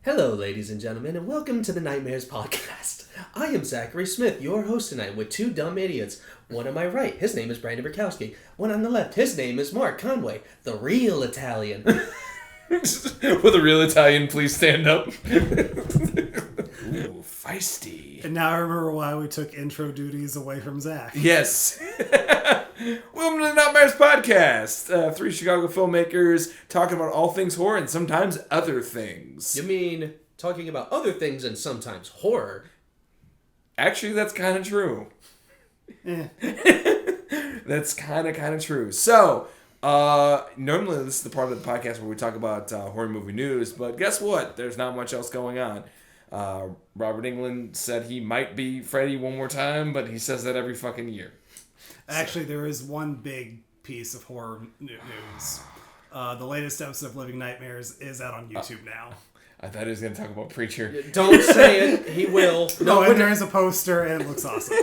Hello, ladies and gentlemen, and welcome to the Nightmares Podcast. I am Zachary Smith, your host tonight, with two dumb idiots. One on my right, his name is Brandon Burkowski. One on the left, his name is Mark Conway, the real Italian. Will a real Italian please stand up? Ooh, feisty. And now I remember why we took intro duties away from Zach. Yes. Welcome to the Nightmares Podcast. Three Chicago filmmakers talking about all things horror and sometimes other things. You mean talking about other things and sometimes horror? Actually, that's kind of true. That's kind of true. So, normally this is the part of the podcast where we talk about horror movie news, but guess what? There's not much else going on. Robert Englund said he might be Freddy one more time, but he says that every fucking year. Actually, there is one big piece of horror news. The latest episode of Living Nightmares is out on YouTube now. I thought he was going to talk about Preacher. Don't say it. He will. No, and there is a poster, and it looks awesome.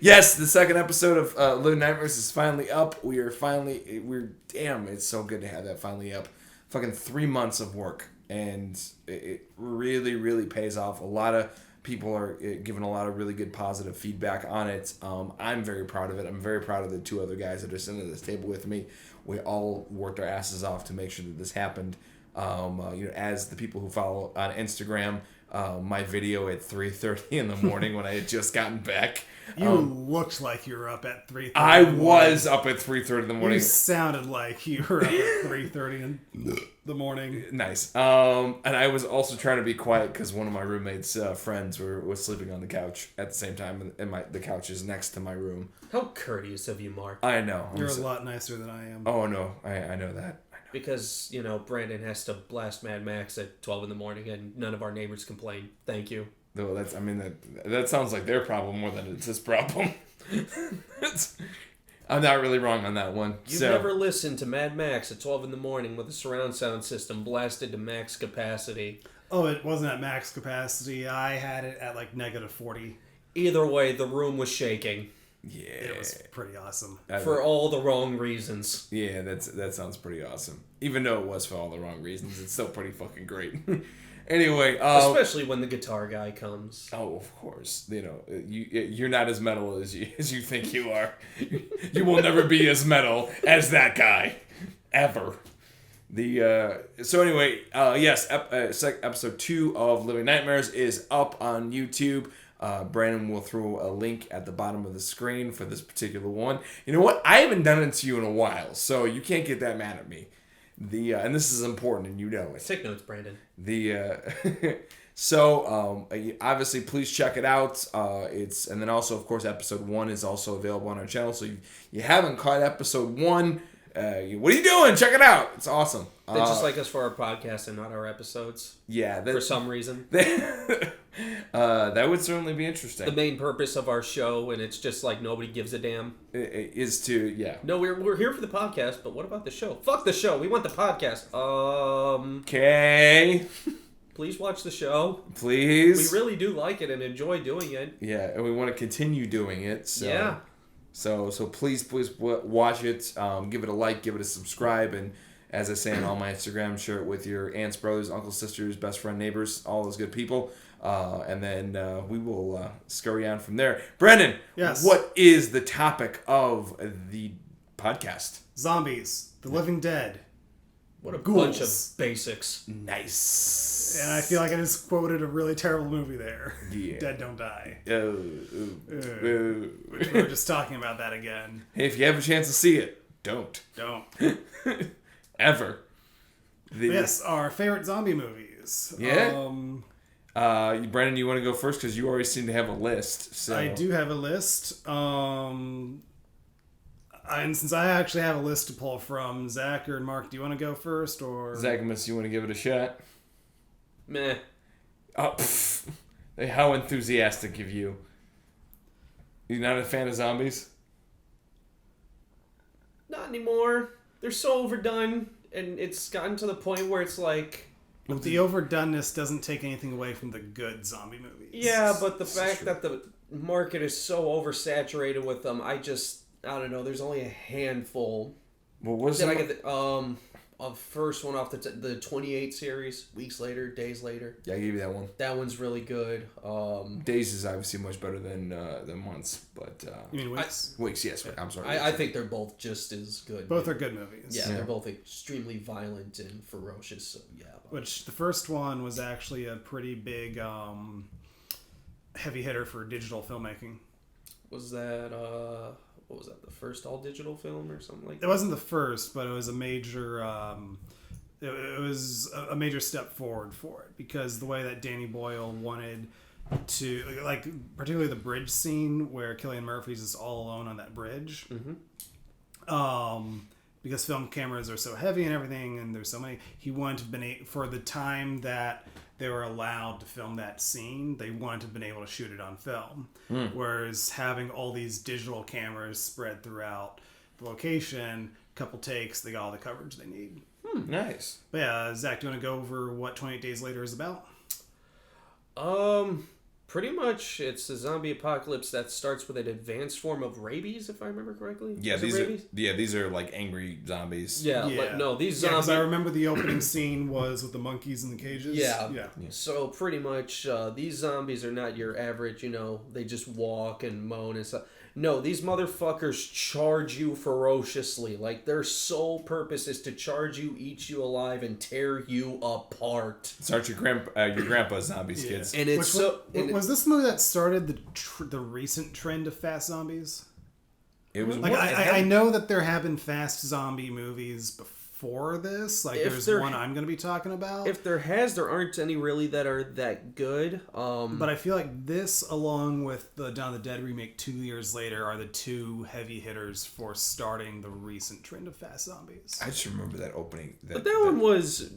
Yes, the second episode of Living Nightmares is finally up. Damn, it's so good to have that finally up. Fucking 3 months of work, and it really, really pays off. A lot of people are giving a lot of really good positive feedback on it. I'm very proud of it. I'm very proud of the two other guys that are sitting at this table with me. We all worked our asses off to make sure that this happened. As the people who follow on Instagram, my video at 3:30 in the morning when I had just gotten back. You looked like you were up at 3:30. I was up at 3:30 in the morning. You sounded like you were up at 3:30 in the morning. Nice. And I was also trying to be quiet because one of my roommates' friends was sleeping on the couch at the same time, and the couch is next to my room. How courteous of you, Mark. I know. You're a lot nicer than I am. Oh, no. I know that. Because, Brandon has to blast Mad Max at 12 in the morning and none of our neighbors complain. Thank you. Though that sounds like their problem more than it's his problem. I'm not really wrong on that one. You've never listened to Mad Max at 12 in the morning with a surround sound system blasted to max capacity. Oh, it wasn't at max capacity. I had it at like -40. Either way, the room was shaking. Yeah. It was pretty awesome. For all the wrong reasons. Yeah, that sounds pretty awesome. Even though it was for all the wrong reasons, it's still pretty fucking great. Anyway, especially when the guitar guy comes. Oh, of course. You're not as metal as you think you are. You will never be as metal as that guy, ever. So anyway, yes, episode 2 of Living Nightmares is up on YouTube. Brandon will throw a link at the bottom of the screen for this particular one. You know what? I haven't done it to you in a while, so you can't get that mad at me. And this is important, and you know it. Take notes, Brandon. So obviously, please check it out. And then also, of course, episode 1 is also available on our channel. So you haven't caught episode 1. What are you doing? Check it out. It's awesome. They just like us for our podcast and not our episodes. Yeah. For some reason. That would certainly be interesting. The main purpose of our show, and it's just like nobody gives a damn, is to, yeah. No, we're here for the podcast, but what about the show? Fuck the show. We want the podcast. Okay. Please watch the show. Please. We really do like it and enjoy doing it. Yeah, and we want to continue doing it. So. Yeah. So please watch it. Give it a like, give it a subscribe, and as I say on all my Instagram, share it with your aunts, brothers, uncles, sisters, best friend, neighbors, all those good people. And then we will scurry on from there. Brandon, yes. What is the topic of the podcast? Zombies, the living dead. What a bunch of basics. Nice. And I feel like I just quoted a really terrible movie there. Yeah. Dead Don't Die. We were just talking about that again. Hey, if you have a chance to see it, don't. Ever. Yes, our favorite zombie movies. Yeah. Brandon, you want to go first because you already seem to have a list. So I do have a list. And since I actually have a list to pull from, Zach or Mark, do you want to go first or? Zachamus, you want to give it a shot? Meh. Oh, how enthusiastic of you! You're not a fan of zombies? Not anymore. They're so overdone, and it's gotten to the point where it's like. But the overdoneness doesn't take anything away from the good zombie movies. Yeah, but the fact that the market is so oversaturated with them, I don't know. There's only a handful. Well, what is Did I get the first one off the 28 series, Weeks Later, Days Later. Yeah, I gave you that one. That one's really good. Days is obviously much better than Months, but You mean Weeks? Weeks, yes. I'm sorry. I think they're both just as good. Both are good movies. Yeah, they're both extremely violent and ferocious. So yeah. Which the first one was actually a pretty big heavy hitter for digital filmmaking. Was that what was that? The first all digital film or something like that? It wasn't the first, but it was a major. It was a major step forward for it because the way that Danny Boyle wanted to, like, particularly the bridge scene where Cillian Murphy's just all alone on that bridge. Mm-hmm. Because film cameras are so heavy and everything, and there's so many. He wanted to have been for the time that they were allowed to film that scene, they wanted to have been able to shoot it on film. Whereas having all these digital cameras spread throughout the location, couple takes, they got all the coverage they need. Nice. But yeah, Zach, do you want to go over what 28 Days Later is about? Pretty much, it's a zombie apocalypse that starts with an advanced form of rabies, if I remember correctly. Yeah, these are like angry zombies. Yeah. No, these Yeah, zombies. because I remember the opening scene was with the monkeys in the cages. Yeah. Yeah. So pretty much, these zombies are not your average. They just walk and moan and stuff. No, these motherfuckers charge you ferociously. Like, their sole purpose is to charge you, eat you alive, and tear you apart. Start your grandpa's zombies, kids. And it's was this the movie that started the recent trend of fast zombies? It was Like I know that there have been fast zombie movies before this. Like there's one I'm going to be talking about. If there aren't any really that are that good. But I feel like this, along with the Dawn of the Dead remake 2 years later, are the two heavy hitters for starting the recent trend of fast zombies. I just remember that opening. But that one was,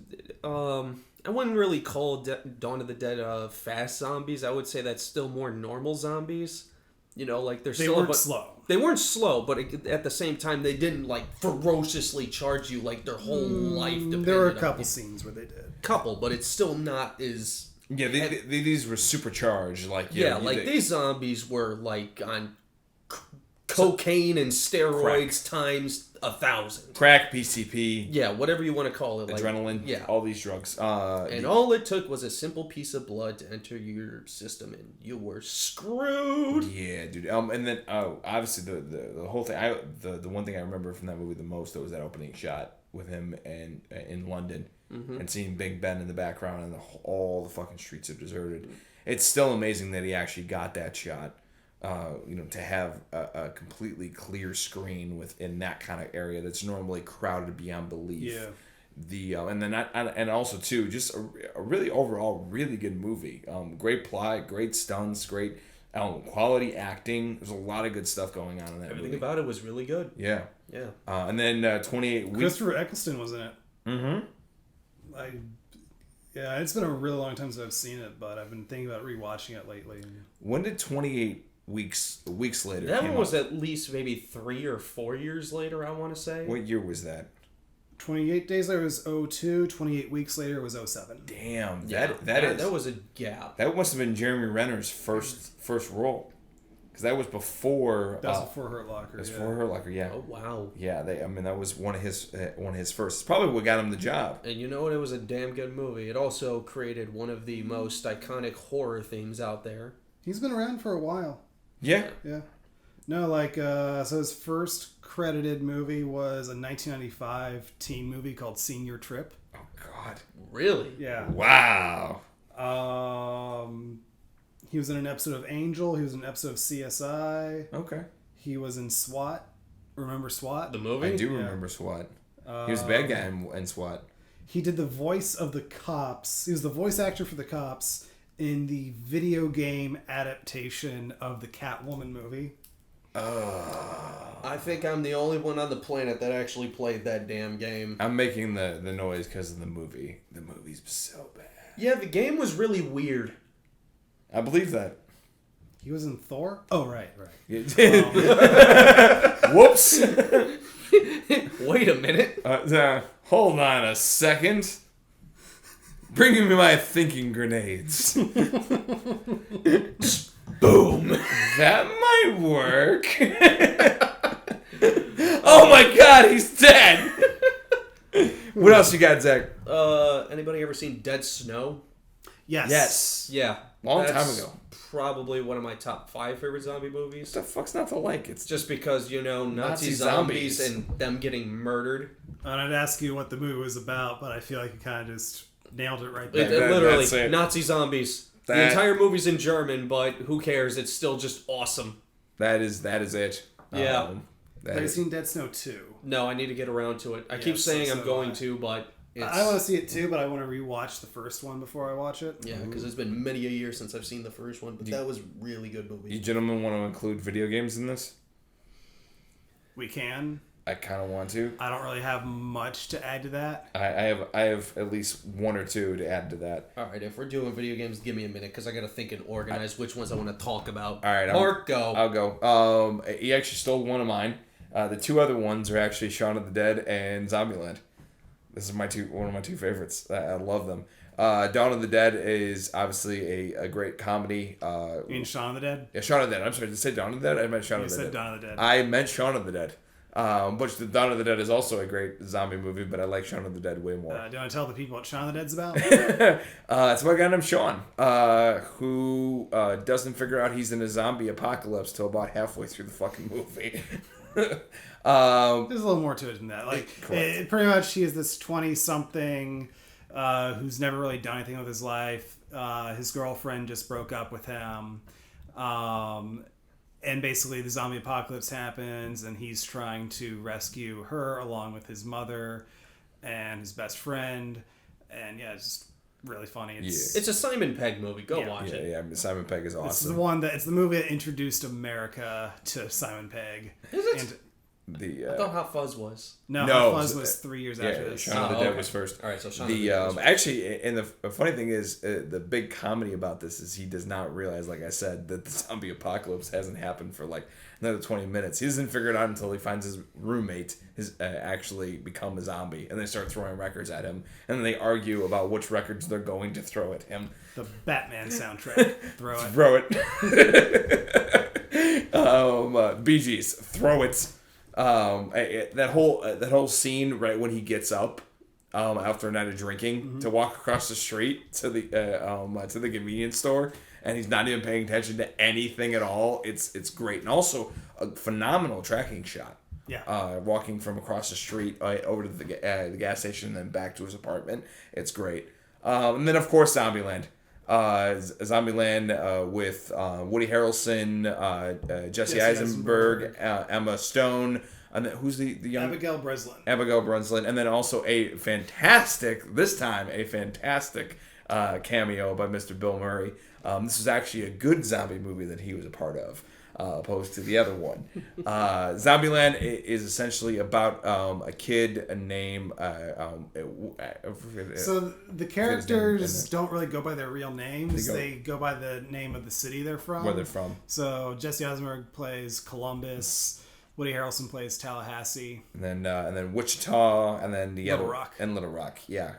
I wouldn't really call Dawn of the Dead fast zombies. I would say that's still more normal zombies. Like they weren't slow. They weren't slow, but at the same time, they didn't like ferociously charge you like their whole life depended on it. There were a couple scenes where they did. But it's still not as... Yeah, these were supercharged. These zombies were like on cocaine and steroids times 1,000. Crack, PCP. Yeah, whatever you want to call it. Adrenaline. Yeah. All these drugs. All it took was a simple piece of blood to enter your system, and you were screwed. Yeah, dude. And then obviously the whole thing. The one thing I remember from that movie the most though was that opening shot with him and in London, and seeing Big Ben in the background, and all the fucking streets are deserted. It's still amazing that he actually got that shot. To have a completely clear screen within that kind of area that's normally crowded beyond belief. Yeah. And also too, just a really overall really good movie. Great plot, great stunts, great quality acting. There's a lot of good stuff going on in that movie. Everything about it was really good. Yeah. Yeah. And then 28 weeks. Christopher Eccleston was in it. Mm-hmm. Yeah, it's been a really long time since I've seen it, but I've been thinking about rewatching it lately. When did 28 weeks later? That one was at least maybe 3 or 4 years later, I want to say. What year was that? 28 Days Later was 2002. 28 Weeks Later was 2007. Damn, that was a gap. That must have been Jeremy Renner's first role, because that was before. That was before Hurt Locker. Before Hurt Locker, yeah. Oh wow. Yeah, that was one of his first. It's probably what got him the job. And you know what? It was a damn good movie. It also created one of the most iconic horror themes out there. He's been around for a while. Yeah. Yeah. No, so his first credited movie was a 1995 teen movie called Senior Trip. Oh, God. Really? Yeah. Wow. He was in an episode of Angel. He was in an episode of CSI. Okay. He was in SWAT. Remember SWAT? The movie? I do remember SWAT. He was the bad guy in SWAT. He did the voice of the cops. He was the voice actor for the cops in the video game adaptation of the Catwoman movie. I think I'm the only one on the planet that actually played that damn game. I'm making the noise because of the movie. The movie's so bad. Yeah, the game was really weird. I believe that. He was in Thor? Oh, right. Whoops. Wait a minute. Hold on a second. Bringing me my thinking grenades. Boom. That might work. Oh my God, he's dead. What else you got, Zach? Anybody ever seen Dead Snow? Yes. Yes. Yeah. Long that's time ago. Probably one of my top 5 favorite zombie movies. What the fuck's not to like? It's Just because, Nazi zombies and them getting murdered. And I'd ask you what the movie was about, but I feel like you kind of just nailed it right It, there. literally, that's it. Nazi zombies. The entire movie's in German, but who cares? It's still just awesome. That is it. Yeah. Have you seen Dead Snow 2? No, I need to get around to it. I keep saying I'm going to, but I want to see it too, but I want to rewatch the first one before I watch it. Yeah, because it's been many a year since I've seen the first one, but that was really good movie. You gentlemen want to include video games in this? We can. I kind of want to. I don't really have much to add to that. I have at least one or two to add to that. All right, if we're doing video games, give me a minute because I got to think and organize which ones I want to talk about. All right, Mark, go. I'll go. He actually stole one of mine. The two other ones are actually Shaun of the Dead and Zombieland. This is one of my two favorites. I love them. Dawn of the Dead is obviously a great comedy. You mean Shaun of the Dead? Yeah, Shaun of the Dead. I'm sorry, did I say Dawn of the Dead? I meant Shaun of the Dead. You said Dawn of the Dead. I meant Shaun of the Dead. Which the Dawn of the Dead is also a great zombie movie, but I like Shaun of the Dead way more. Do you want to tell the people what Shaun of the Dead's about? It's about a guy named Sean, who doesn't figure out he's in a zombie apocalypse till about halfway through the fucking movie. There's a little more to it than that. Pretty much he is this 20-something who's never really done anything with his life. His girlfriend just broke up with him. And basically the zombie apocalypse happens and he's trying to rescue her along with his mother and his best friend. And yeah, it's just really funny. It's a Simon Pegg movie. Go watch it. Yeah, Simon Pegg is awesome. It's the movie that introduced America to Simon Pegg. Is it? And I thought Hot Fuzz was. No, Hot Fuzz was 3 years after this. Shaun of the Dead was first. All right, so Shaun of the Dead was first. Actually, and the funny thing is, the big comedy about this is he does not realize, like I said, that the zombie apocalypse hasn't happened for like another 20 minutes. He doesn't figure it out until he finds his roommate has actually become a zombie, and they start throwing records at him, and then they argue about which records they're going to throw at him. The Batman soundtrack. Throw it. Throw it. Bee Gees. Throw it. That whole scene right when he gets up after a night of drinking to walk across the street to the convenience store, and he's not even paying attention to anything at all. It's great, and also a phenomenal tracking shot. Yeah. Walking from across the street over to the gas station and then back to his apartment. It's great. And then of course Zombieland. Zombieland with Woody Harrelson, Jesse Eisenberg, Emma Stone, and then who's the young Abigail Breslin, and then also a fantastic cameo by Mr. Bill Murray. This is actually a good zombie movie that he was a part of. Opposed to the other one. Zombieland is essentially about a kid named... so the characters don't really go by their real names. They go by the name of the city they're from. Where they're from. So Jesse Eisenberg plays Columbus. Woody Harrelson plays Tallahassee. And then Wichita, and then Little Rock. And Little Rock, yeah.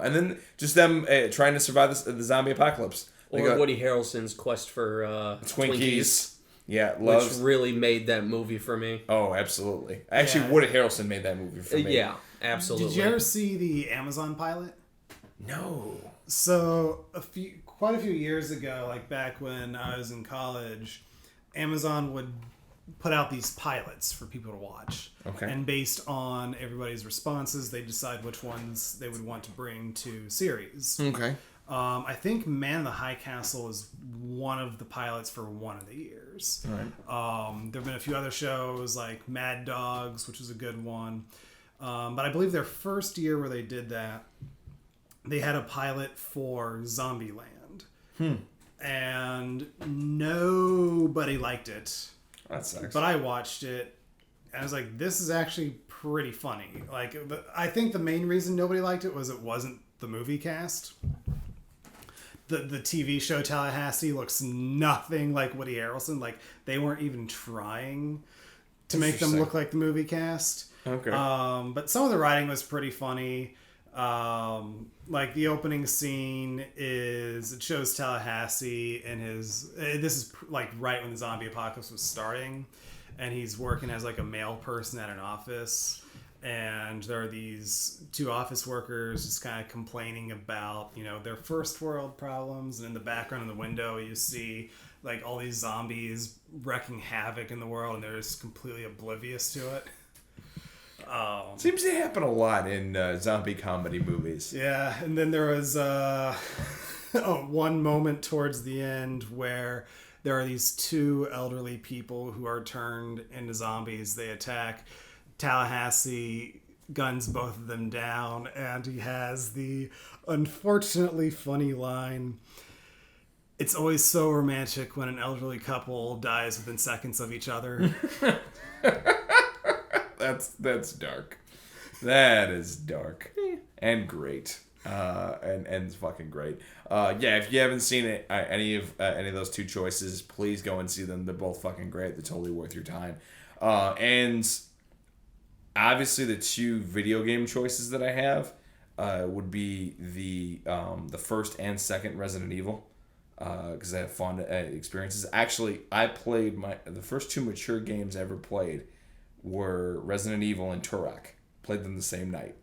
And then just them trying to survive the zombie apocalypse. Or Woody Harrelson's quest for Twinkies. Yeah, which really made that movie for me. Oh, absolutely. Actually, Woody Harrelson made that movie for me. Yeah, absolutely. Did you ever see the Amazon pilot? No. So quite a few years ago, like back when I was in college, Amazon would put out these pilots for people to watch. Okay. And based on everybody's responses, they decide which ones they would want to bring to series. Okay. I think Man in the High Castle is one of the pilots for one of the years. All right. There have been a few other shows like Mad Dogs, which is a good one. But I believe their first year where they did that, they had a pilot for Zombieland. And nobody liked it. That sucks. But I watched it, and I was like, this is actually pretty funny. Like, I think the main reason nobody liked it wasn't the movie cast. The TV show Tallahassee looks nothing like Woody Harrelson. Like, they weren't even trying to make them look like the movie cast. Okay. But some of the writing was pretty funny. Like the opening scene it shows Tallahassee and this is like right when the zombie apocalypse was starting, and he's working as like a mail person at an office, and there are these two office workers just kind of complaining about, their first world problems. And in the background in the window, you see like all these zombies wreaking havoc in the world, and they're just completely oblivious to it. Seems to happen a lot in zombie comedy movies. Yeah, and then there was one moment towards the end where there are these two elderly people who are turned into zombies. They attack Tallahassee, guns both of them down, and he has the unfortunately funny line, "It's always so romantic when an elderly couple dies within seconds of each other." That's dark. That is dark and great. And it's fucking great. If you haven't seen it, any of those two choices, please go and see them. They're both fucking great. They're totally worth your time. And obviously, the two video game choices that I have would be the first and second Resident Evil, because I have fond experiences. Actually, I played the first two mature games I ever played were Resident Evil and Turok. Played them the same night.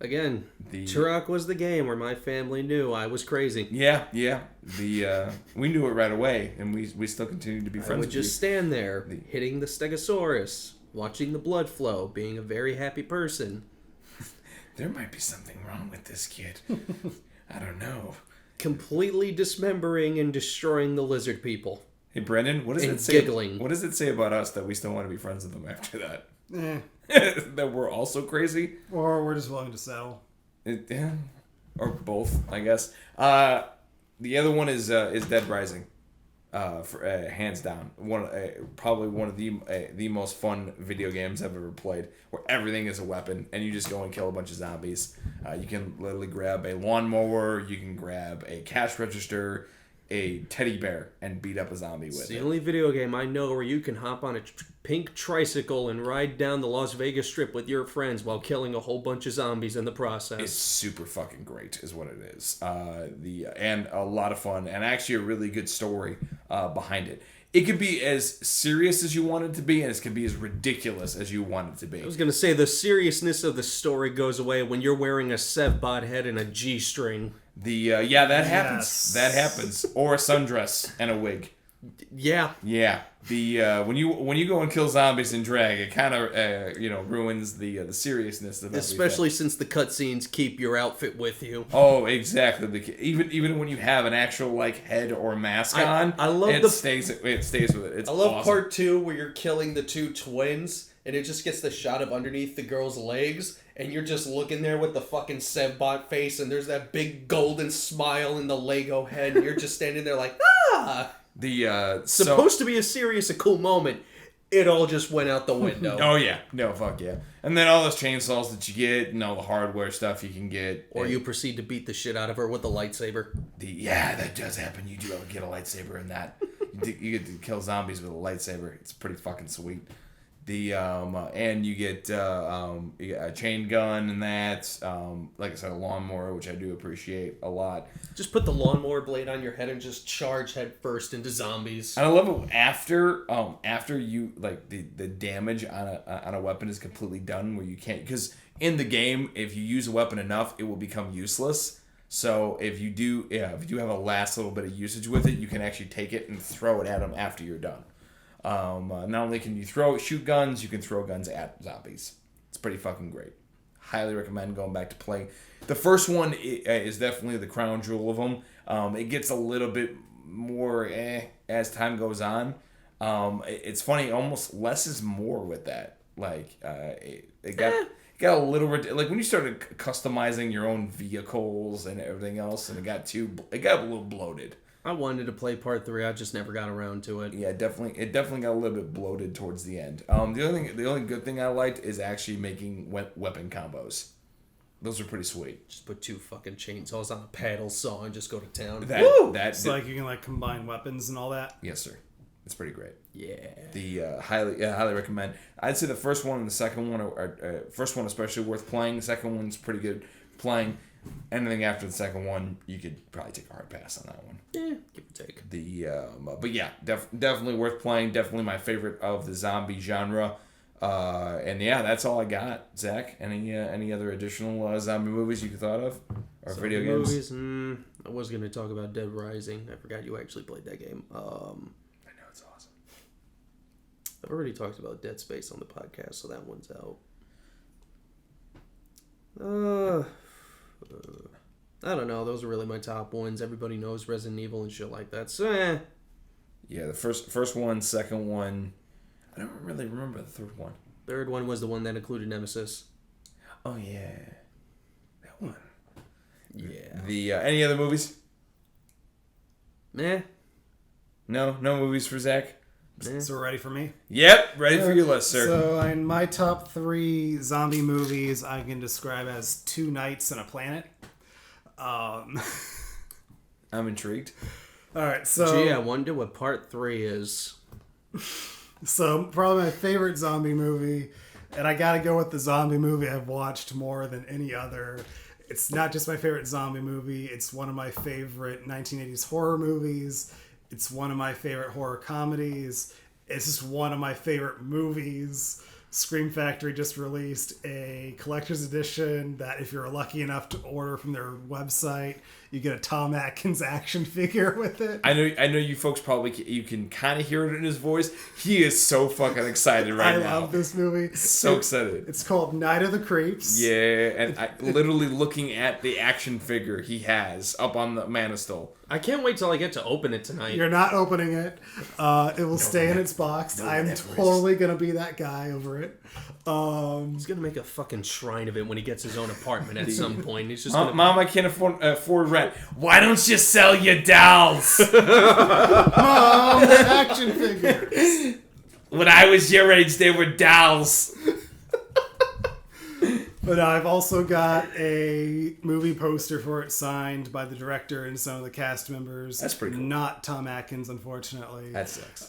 Again, Turok was the game where my family knew I was crazy. Yeah. We knew it right away, and we still continued to be friends. I would just stand there, hitting the Stegosaurus, watching the blood flow, being a very happy person. There might be something wrong with this kid. I don't know. Completely dismembering and destroying the lizard people. Hey, Brandon, what does it say? Giggling. What does it say about us that we still want to be friends with them after that? That we're also crazy? Or we're just willing to settle. Or both, I guess. The other one is Dead Rising. Hands down. Probably one of the most fun video games I've ever played, where everything is a weapon, and you just go and kill a bunch of zombies. You can literally grab a lawnmower, you can grab a cash register, a teddy bear, and beat up a zombie with it. It's the only video game I know where you can hop on a pink tricycle and ride down the Las Vegas Strip with your friends while killing a whole bunch of zombies in the process. It's super fucking great, is what it is. And a lot of fun, and actually a really good story behind it. It could be as serious as you want it to be, and it can be as ridiculous as you want it to be. I was going to say, the seriousness of the story goes away when you're wearing a Sevbot head and a G-string. That happens. Yes. That happens. Or a sundress and a wig. Yeah. Yeah. When you go and kill zombies in drag, it kind of ruins the seriousness of everything. Especially since the cutscenes keep your outfit with you. Oh, exactly. Even when you have an actual head or mask on, I love it stays with it. It's I love awesome. part 2 where you're killing the two twins, and it just gets the shot of underneath the girl's legs, and you're just looking there with the fucking Sevbot face, and there's that big golden smile in the Lego head, and you're just standing there like, ah! Supposed to be a serious, a cool moment. It all just went out the window. Oh, yeah. No, fuck yeah. And then all those chainsaws that you get and all the hardware stuff you can get. Or you proceed to beat the shit out of her with a lightsaber. That does happen. You do get a lightsaber in that. You get to kill zombies with a lightsaber. It's pretty fucking sweet. And you get a chain gun and that. Like I said, a lawnmower, which I do appreciate a lot. Just put the lawnmower blade on your head and just charge head first into zombies. And I love it after you the damage on a weapon is completely done, where you can't, because in the game, if you use a weapon enough, it will become useless. So if you do have a last little bit of usage with it, you can actually take it and throw it at them after you're done. Not only can you shoot guns, you can throw guns at zombies. It's pretty fucking great. Highly recommend going back to play. The first one is definitely the crown jewel of them. It gets a little bit more as time goes on. It's funny, almost less is more with that. It got a little when you started customizing your own vehicles and everything else, and it got a little bloated. I wanted to play part 3. I just never got around to it. Yeah, it definitely got a little bit bloated towards the end. The only good thing I liked is actually making weapon combos. Those are pretty sweet. Just put 2 fucking chainsaws on a paddle saw and just go to town. It's like you can combine weapons and all that. Yes, sir. It's pretty great. Yeah. Highly recommend. I'd say the first one and the second one are first one especially worth playing. The second one's pretty good playing. Anything after the second one, you could probably take a hard pass on that one. Yeah, give or take. But yeah, definitely worth playing. Definitely my favorite of the zombie genre. And yeah, that's all I got. Zach, any other additional zombie movies you thought of, or Zombie video games? Movies. I was gonna talk about Dead Rising. I forgot you actually played that game. I know it's awesome. I've already talked about Dead Space on the podcast, so that one's out. I don't know. Those are really my top ones. Everybody knows Resident Evil and shit like that. So, Yeah, the first one, second one. I don't really remember the third one. Third one was the one that included Nemesis. Oh yeah, that one. Yeah. The any other movies? Meh. No movies for Zach. So ready for me? Yep, ready for your list, sir. So in my top 3 zombie movies, I can describe as Two Nights and a Planet. I'm intrigued. All right, so Gee, I wonder what part 3 is. So probably my favorite zombie movie, and I gotta go with the zombie movie I've watched more than any other. It's not just my favorite zombie movie, it's one of my favorite 1980s horror movies. It's one of my favorite horror comedies. It's just one of my favorite movies. Scream Factory just released a collector's edition that if you're lucky enough to order from their website, you get a Tom Atkins action figure with it. I know you folks you can kind of hear it in his voice. He is so fucking excited right now. I love this movie. So excited. It's called Night of the Creeps. Yeah, and I literally looking at the action figure he has up on the manistol. I can't wait till I get to open it tonight. You're not opening it. It will stay in its box. I'm totally going to be that guy over it. He's gonna make a fucking shrine of it when he gets his own apartment at some point. He's just gonna... Mom, I can't afford rent. Why don't you sell your dolls? Mom, action figures. When I was your age, they were dolls. But I've also got a movie poster for it signed by the director and some of the cast members. That's pretty cool. Not Tom Atkins, unfortunately. That sucks.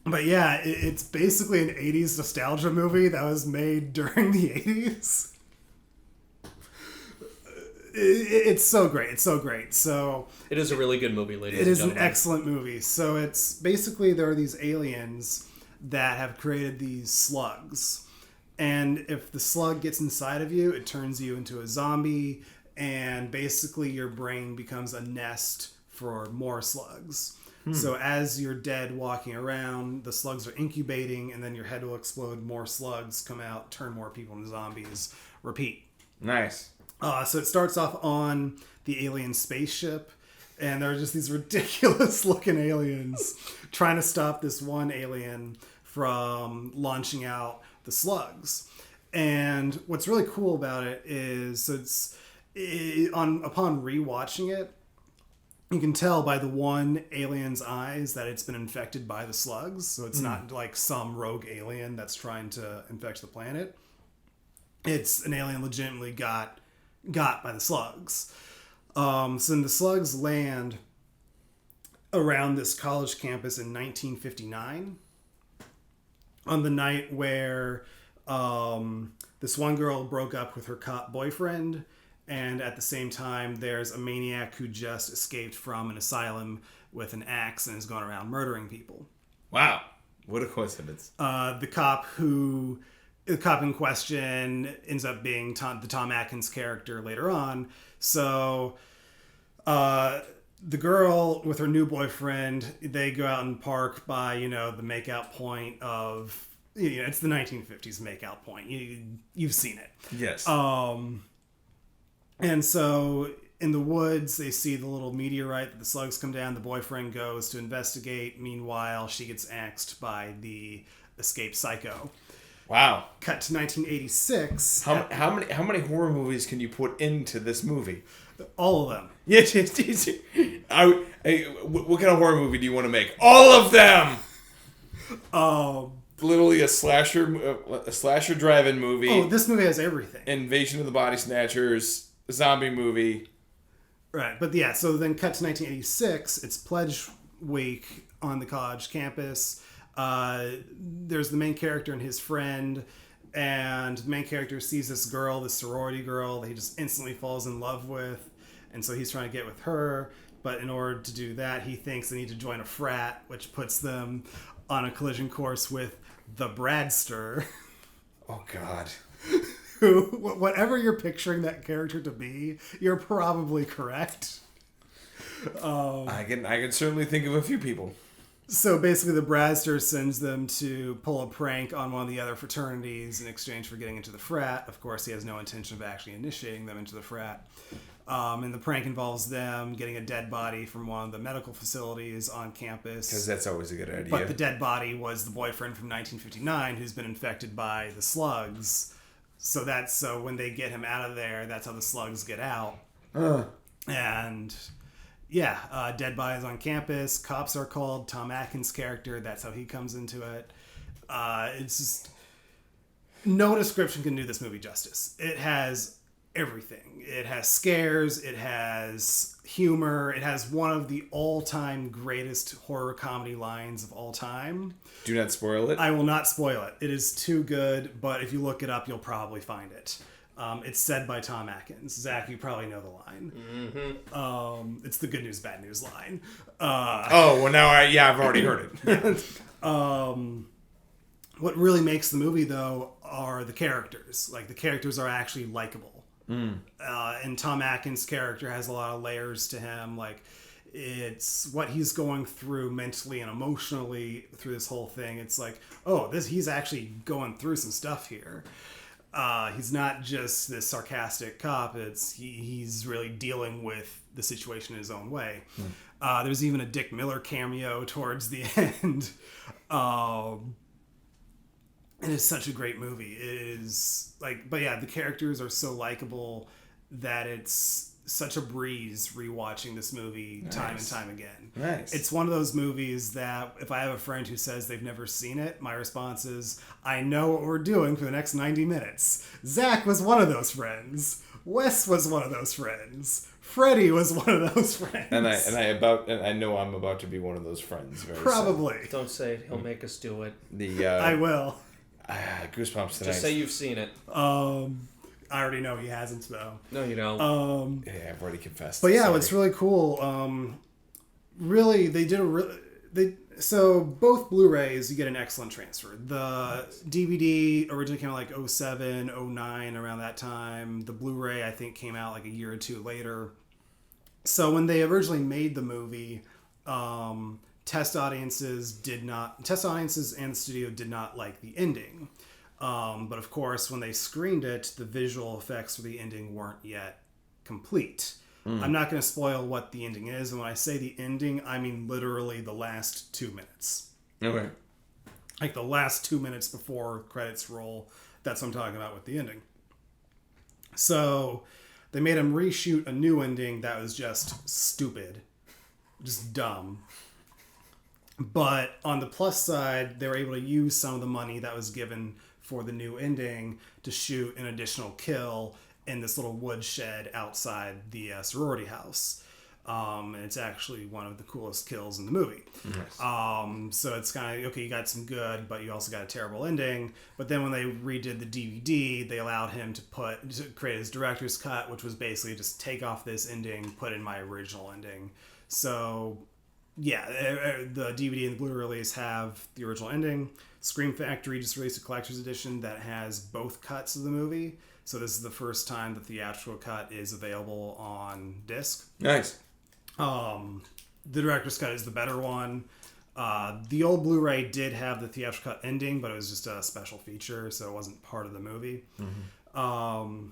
But yeah, it's basically an 80s nostalgia movie that was made during the 80s. It's so great. It's so great. So It is a really good movie, ladies it and is gentlemen. an excellent movie. So it's basically there are these aliens that have created these slugs. And if the slug gets inside of you, it turns you into a zombie. And basically your brain becomes a nest for more slugs. So as you're dead walking around, the slugs are incubating, and then your head will explode. More slugs come out, turn more people into zombies. Repeat. Nice. So it starts off on the alien spaceship, and there are just these ridiculous-looking aliens trying to stop this one alien from launching out the slugs. And what's really cool about it is, upon rewatching it, you can tell by the one alien's eyes that it's been infected by the slugs. So it's not like some rogue alien that's trying to infect the planet. It's an alien legitimately got by the slugs. So then the slugs land around this college campus in 1959 on the night where this one girl broke up with her cop boyfriend. And at the same time, there's a maniac who just escaped from an asylum with an axe and is going around murdering people. Wow. What a coincidence. The cop in question ends up being the Tom Atkins character later on. So the girl with her new boyfriend, they go out and park by, the makeout point of, it's the 1950s makeout point. You've seen it. Yes. And so in the woods, they see the little meteorite that the slugs come down. The boyfriend goes to investigate. Meanwhile, she gets axed by the escaped psycho. Wow. Cut to 1986. How many horror movies can you put into this movie? All of them. Yes. What kind of horror movie do you want to make? All of them. Literally a slasher drive-in movie. Oh, this movie has everything. Invasion of the Body Snatchers, zombie movie. Right, but yeah, so then cut to 1986. It's Pledge Week on the college campus. There's the main character and his friend, and the main character sees this girl, this sorority girl, that he just instantly falls in love with, and so he's trying to get with her. But in order to do that, he thinks they need to join a frat, which puts them on a collision course with the Bradster. Oh God. Who, whatever you're picturing that character to be, you're probably correct. I can certainly think of a few people. So basically, the Bradster sends them to pull a prank on one of the other fraternities in exchange for getting into the frat. Of course, he has no intention of actually initiating them into the frat. And the prank involves them getting a dead body from one of the medical facilities on campus. Because that's always a good idea. But the dead body was the boyfriend from 1959 who's been infected by the slugs. So when they get him out of there, that's how the slugs get out. And yeah, dead bodies on campus. Cops are called. Tom Atkins' character, that's how he comes into it. It's just... No description can do this movie justice. It has everything. It has scares. It has humor. It has one of the all-time greatest horror comedy lines of all time. Do not spoil it. I will not spoil it. It is too good, but if you look it up, you'll probably find it. It's said by Tom Atkins. Zach, you probably know the line. Mm-hmm. It's the good news, bad news line. Well, now I've already heard it. What really makes the movie, though, are the characters. Like, the characters are actually likable. And Tom Atkins' character has a lot of layers to him. Like, it's what he's going through mentally and emotionally through this whole thing. It's like, he's actually going through some stuff here. He's not just this sarcastic cop. He's really dealing with the situation in his own way. There's even a Dick Miller cameo towards the end. It is such a great movie. It is but yeah, the characters are so likable that it's such a breeze rewatching this movie time and time again. Nice. It's one of those movies that if I have a friend who says they've never seen it, my response is, I know what we're doing for the next 90 minutes. Zach was one of those friends. Wes was one of those friends. Freddie was one of those friends. And I know I'm about to be one of those friends. Very Probably. So. Don't say it. He'll make us do it. I will. Goosebumps tonight. Just say you've seen it. I already know he hasn't, though. No, you don't. Yeah, I've already confessed. But yeah, what's really cool, really, they did so both Blu-rays, you get an excellent transfer. The DVD originally came out like 07, 09, around that time. The Blu-ray, I think, came out like a year or two later. So when they originally made the movie, test audiences and the studio did not like the ending. But of course, when they screened it, the visual effects for the ending weren't yet complete. I'm not going to spoil what the ending is. And when I say the ending, I mean literally the last 2 minutes. Okay. Like the last 2 minutes before credits roll. That's what I'm talking about with the ending. So they made him reshoot a new ending that was just stupid. Just dumb. But on the plus side, they were able to use some of the money that was given for the new ending to shoot an additional kill in this little woodshed outside the sorority house. And it's actually one of the coolest kills in the movie. Nice. So it's kind of, okay, you got some good, but you also got a terrible ending. But then when they redid the DVD, they allowed him to create his director's cut, which was basically just take off this ending, put in my original ending. So yeah, the DVD and the Blu-ray release have the original ending. Scream Factory just released a collector's edition that has both cuts of the movie. So this is the first time the theatrical cut is available on disc. Nice. The director's cut is the better one. The old Blu-ray did have the theatrical cut ending, but it was just a special feature, so it wasn't part of the movie. Mm-hmm.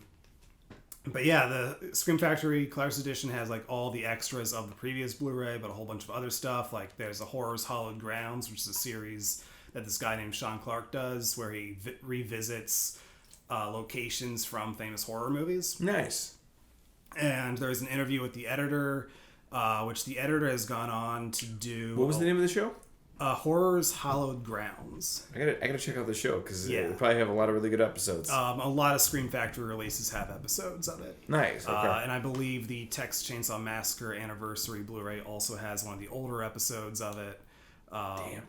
But yeah, the Scream Factory Collector's Edition has like all the extras of the previous Blu-ray, but a whole bunch of other stuff. Like there's a Horror's Hallowed Grounds, which is a series that this guy named Sean Clark does, where he revisits locations from famous horror movies. Nice. And there's an interview with the editor, which the editor has gone on to do. What was the name of the show? Horror's Hallowed Grounds. I gotta check out the show because it probably have a lot of really good episodes. A lot of Scream Factory releases have episodes of it. Nice. Okay. And I believe the Texas Chainsaw Massacre Anniversary Blu-ray also has one of the older episodes of it. Damn.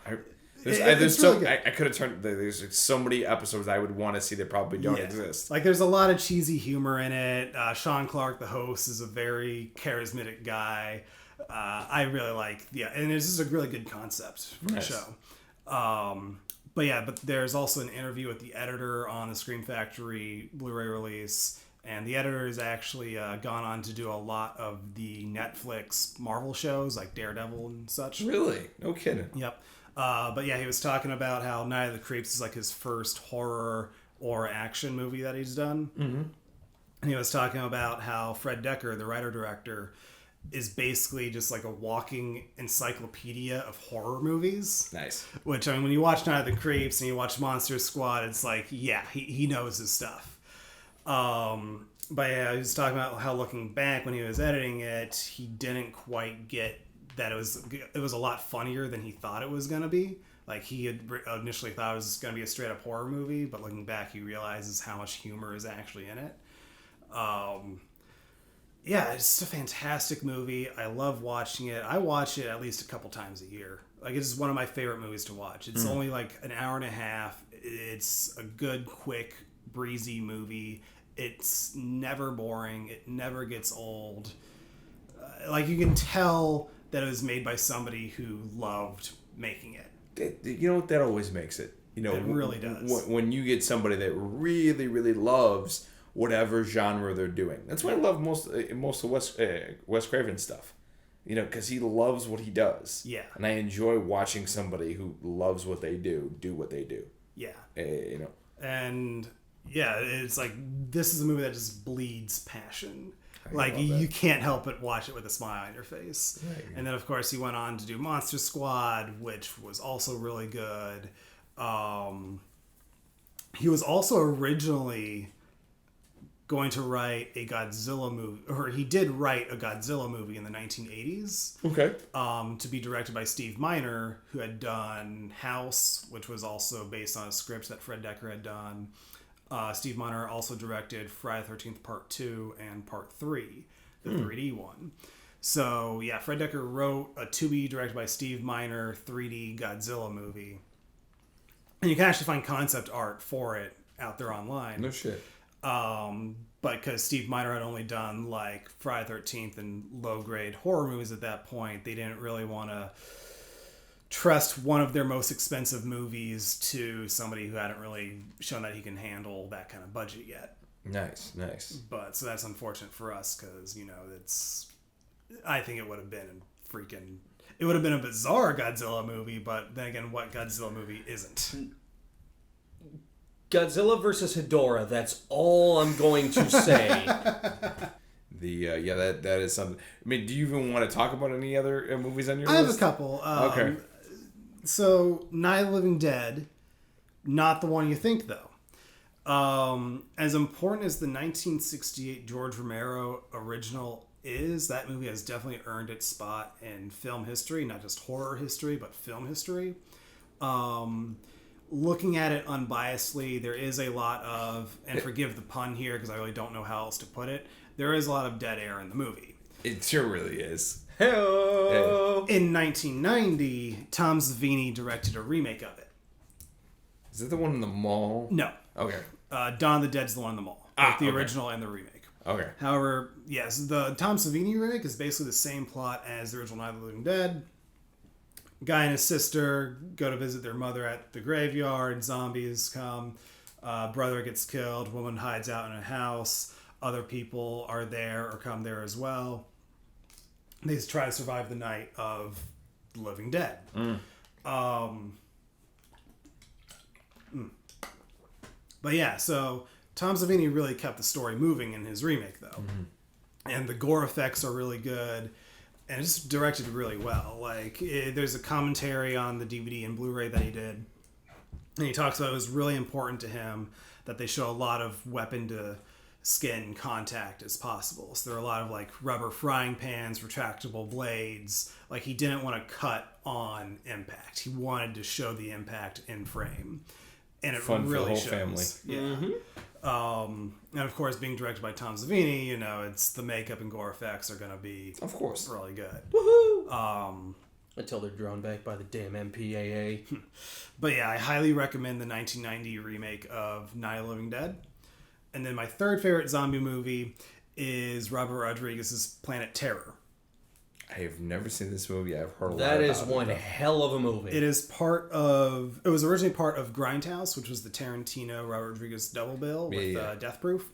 It's really good. I could have turned. There's like so many episodes I would want to see that probably don't exist. Like there's a lot of cheesy humor in it. Sean Clark, the host, is a very charismatic guy. I really like, and it's just a really good concept for the show. But there's also an interview with the editor on the Scream Factory Blu-ray release, and the editor has actually gone on to do a lot of the Netflix Marvel shows like Daredevil and such. Really? No kidding. Yep. But yeah, he was talking about how Night of the Creeps is like his first horror or action movie that he's done. Mm-hmm. And he was talking about how Fred Decker, the writer-director, is basically just like a walking encyclopedia of horror movies. Nice. Which, I mean, when you watch Night of the Creeps and you watch Monster Squad, it's like, yeah, he knows his stuff. But yeah, he was talking about how looking back when he was editing it, he didn't quite get that it was a lot funnier than he thought it was going to be. Like, he had initially thought it was going to be a straight-up horror movie, but looking back, he realizes how much humor is actually in it. Yeah, it's a fantastic movie. I love watching it. I watch it at least a couple times a year. Like, it's one of my favorite movies to watch. It's only like an hour and a half. It's a good, quick, breezy movie. It's never boring. It never gets old. Like, you can tell that it was made by somebody who loved making it. You know what? That always makes it. You know, it really does. When you get somebody that really, really loves whatever genre they're doing. That's why I love most of Wes Craven stuff. You know, because he loves what he does. Yeah. And I enjoy watching somebody who loves what they do what they do. Yeah. You know. And yeah, it's like, this is a movie that just bleeds passion. Like, you can't help but watch it with a smile on your face. Right. And then, of course, he went on to do Monster Squad, which was also really good. He was also originally going to write a Godzilla movie, or he did write a Godzilla movie in the 1980s. Okay. To be directed by Steve Miner, who had done House, which was also based on a script that Fred Decker had done. Steve Miner also directed Friday the 13th Part 2 and Part 3, the 3D one. So, yeah, Fred Decker wrote a to-be directed by Steve Miner 3D Godzilla movie. And you can actually find concept art for it out there online. No shit. But because Steve Miner had only done like Friday the 13th and low-grade horror movies at that point, they didn't really want to trust one of their most expensive movies to somebody who hadn't really shown that he can handle that kind of budget yet. Nice. But so that's unfortunate for us because, you know, I think it would have been it would have been a bizarre Godzilla movie, but then again, what Godzilla movie isn't? Godzilla versus Hedorah, that's all I'm going to say. That is something. I mean, do you even want to talk about any other movies on your list? I list? have a couple. Okay. So, Night of the Living Dead, not the one you think, though. As important as the 1968 George Romero original is, that movie has definitely earned its spot in film history, not just horror history, but film history. Looking at it unbiasedly, there is a lot of, and forgive the pun here because I really don't know how else to put it, there is a lot of dead air in the movie. It sure really is. Hello. In 1990, Tom Savini directed a remake of it. Is that the one in the mall? No. Okay. Dawn of the Dead's the one in the mall. Both the original and the remake. Okay. However, yes, the Tom Savini remake is basically the same plot as the original Night of the Living Dead. Guy and his sister go to visit their mother at the graveyard. Zombies come. Brother gets killed. Woman hides out in a house. Other people are there or come there as well. They try to survive the night of the Living Dead. But yeah, so Tom Savini really kept the story moving in his remake, though. Mm-hmm. And the gore effects are really good. And it's directed really well. Like, there's a commentary on the DVD and Blu-ray that he did. And he talks about it was really important to him that they show a lot of weapon to skin contact as possible. So there are a lot of like rubber frying pans, retractable blades. Like, he didn't want to cut on impact. He wanted to show the impact in frame. And it fun really for the whole shows. Family. Yeah. Mm-hmm. And of course, being directed by Tom Savini, you know, it's the makeup and gore effects are going to be, of course, really good. Woohoo! Until they're drawn back by the damn MPAA. But yeah, I highly recommend the 1990 remake of Night of the Living Dead. And then my third favorite zombie movie is Robert Rodriguez's Planet Terror. I have never seen this movie. I've heard a lot That about is one hell of a movie. It is it was originally part of Grindhouse, which was the Tarantino Robert Rodriguez double bill with Death Proof.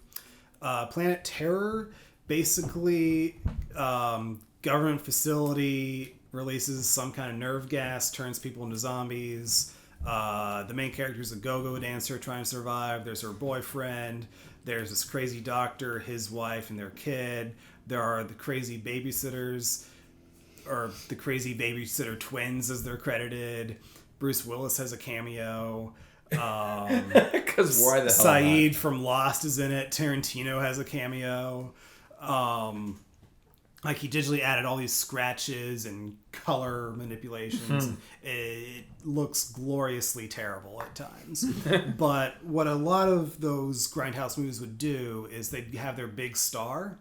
Planet Terror, basically, government facility releases some kind of nerve gas, turns people into zombies. The main character is a go-go dancer trying to survive. There's her boyfriend. There's this crazy doctor, his wife, and their kid. There are the crazy babysitters, or the crazy babysitter twins as they're credited. Bruce Willis has a cameo. Because why the hell Saeed from Lost is in it. Tarantino has a cameo. Like he digitally added all these scratches and color manipulations. It looks gloriously terrible at times. But what a lot of those Grindhouse movies would do is they'd have their big star,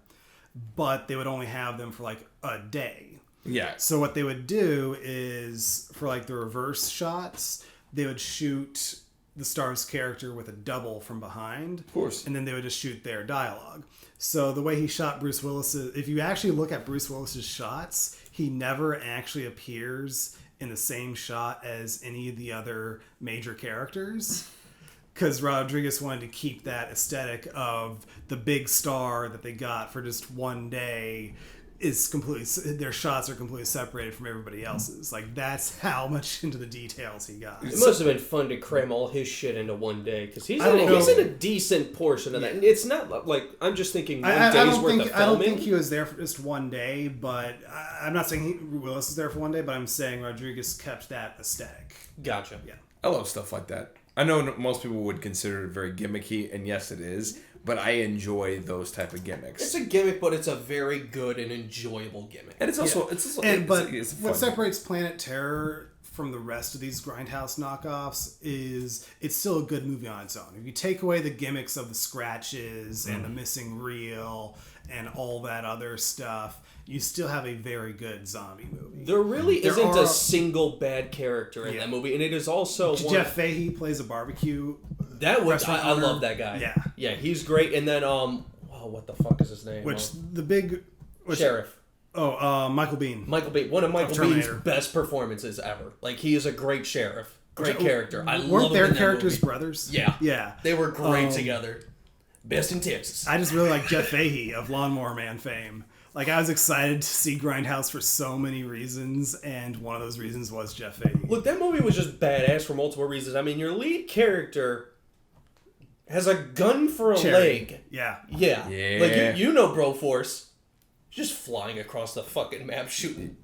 but they would only have them for like a day. Yeah. So what they would do is for like the reverse shots, they would shoot the star's character with a double from behind. Of course. And then they would just shoot their dialogue. So the way he shot Bruce Willis, if you actually look at Bruce Willis's shots, he never actually appears in the same shot as any of the other major characters. Because Rodriguez wanted to keep that aesthetic of the big star that they got for just one day is completely, their shots are completely separated from everybody else's. Like, that's how much into the details he got. It must have been fun to cram all his shit into one day, because he's in a decent portion of that. And it's not like, I'm just thinking one day's worth of filming. I don't think he was there for just one day, but I'm not saying Willis was there for one day, but I'm saying Rodriguez kept that aesthetic. Gotcha. Yeah. I love stuff like that. I know most people would consider it very gimmicky, and yes, it is. But I enjoy those type of gimmicks. It's a gimmick, but it's a very good and enjoyable gimmick. And it's also, what separates Planet Terror from the rest of these Grindhouse knockoffs is it's still a good movie on its own. If you take away the gimmicks of the scratches and the missing reel and all that other stuff, you still have a very good zombie movie. There really isn't a single bad character in that movie, and it is also Jeff Fahey plays a barbecue. I love that guy. Yeah, yeah, he's great. And then what the fuck is his name? Sheriff. Michael Biehn. Michael Biehn, one of Michael Bihn's best performances ever. Like, he is a great sheriff, great character. I love Weren't their characters brothers? Yeah, they were great together. Best in Texas. I just really like Jeff Fahey of Lawnmower Man fame. Like, I was excited to see Grindhouse for so many reasons, and one of those reasons was Jeff Fahey. Look, that movie was just badass for multiple reasons. I mean, your lead character has a gun for a leg. Yeah. Like, you know Broforce. Just flying across the fucking map, shooting.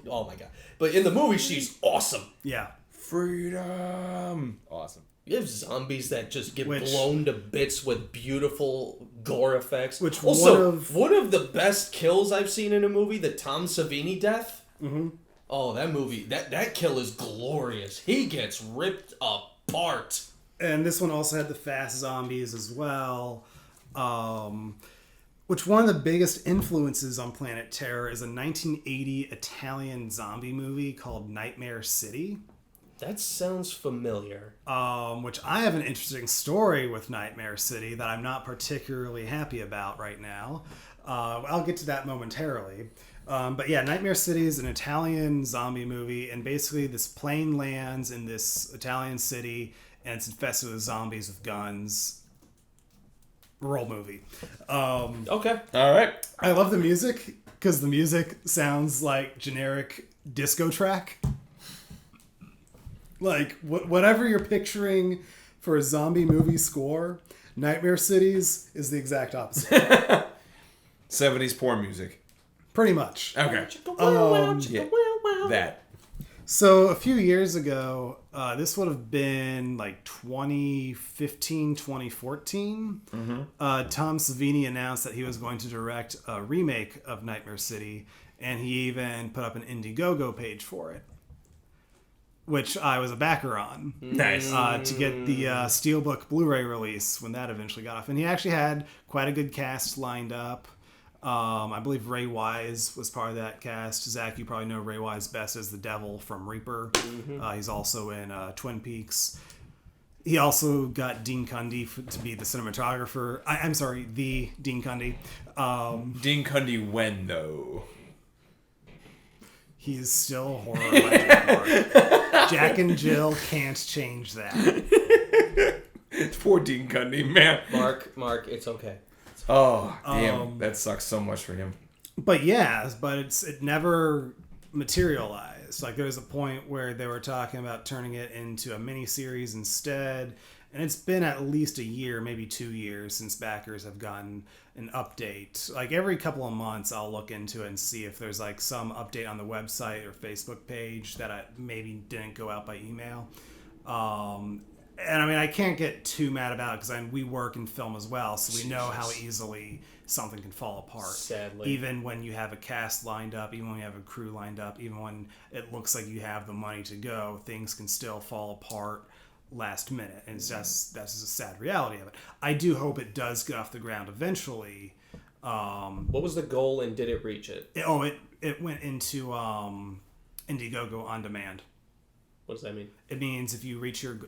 Oh, my God. But in the movie, she's awesome. Yeah. Freedom. Awesome. You have zombies that just get blown to bits with beautiful gore effects. One of the best kills I've seen in a movie, the Tom Savini death. Mm-hmm. Oh, that movie, that kill is glorious. He gets ripped apart. And this one also had the fast zombies as well. Which one of the biggest influences on Planet Terror is a 1980 Italian zombie movie called Nightmare City. That sounds familiar. Which I have an interesting story with Nightmare City that I'm not particularly happy about right now. I'll get to that momentarily. But yeah, Nightmare City is an Italian zombie movie, and basically this plane lands in this Italian city, and it's infested with zombies with guns. Roll movie. Okay. All right. I love the music, because the music sounds like generic disco track. Like, whatever you're picturing for a zombie movie score, Nightmare Cities is the exact opposite. 70s porn music. Pretty much. Okay. That. So, a few years ago, this would have been like 2015, 2014, Tom Savini announced that he was going to direct a remake of Nightmare City, and he even put up an Indiegogo page for it, which I was a backer on. Nice. To get the Steelbook Blu-ray release when that eventually got off. And he actually had quite a good cast lined up. I believe Ray Wise was part of that cast. Zach, you probably know Ray Wise best as the devil from Reaper. He's also in Twin Peaks. He also got Dean Cundy to be the cinematographer. I'm sorry, the Dean Cundy. Dean Cundy when, though? He's still a horror legend, Mark. Jack and Jill can't change that. 14 Gundy, man. Mark, it's okay. Oh, damn. That sucks so much for him. But it never materialized. Like there was a point where they were talking about turning it into a miniseries instead, and it's been at least a year, maybe 2 years since backers have gotten an update. Like every couple of months I'll look into it and see if there's like some update on the website or Facebook page that I maybe didn't go out by email. And I mean, I can't get too mad about it because we work in film as well, so we know how easily something can fall apart. Sadly. Even when you have a cast lined up, even when you have a crew lined up, even when it looks like you have the money to go, things can still fall apart last minute. And that's just a sad reality of it. I do hope it does get off the ground eventually. What was the goal and did it reach it? It went into Indiegogo on demand. What does that mean? It means if you reach your...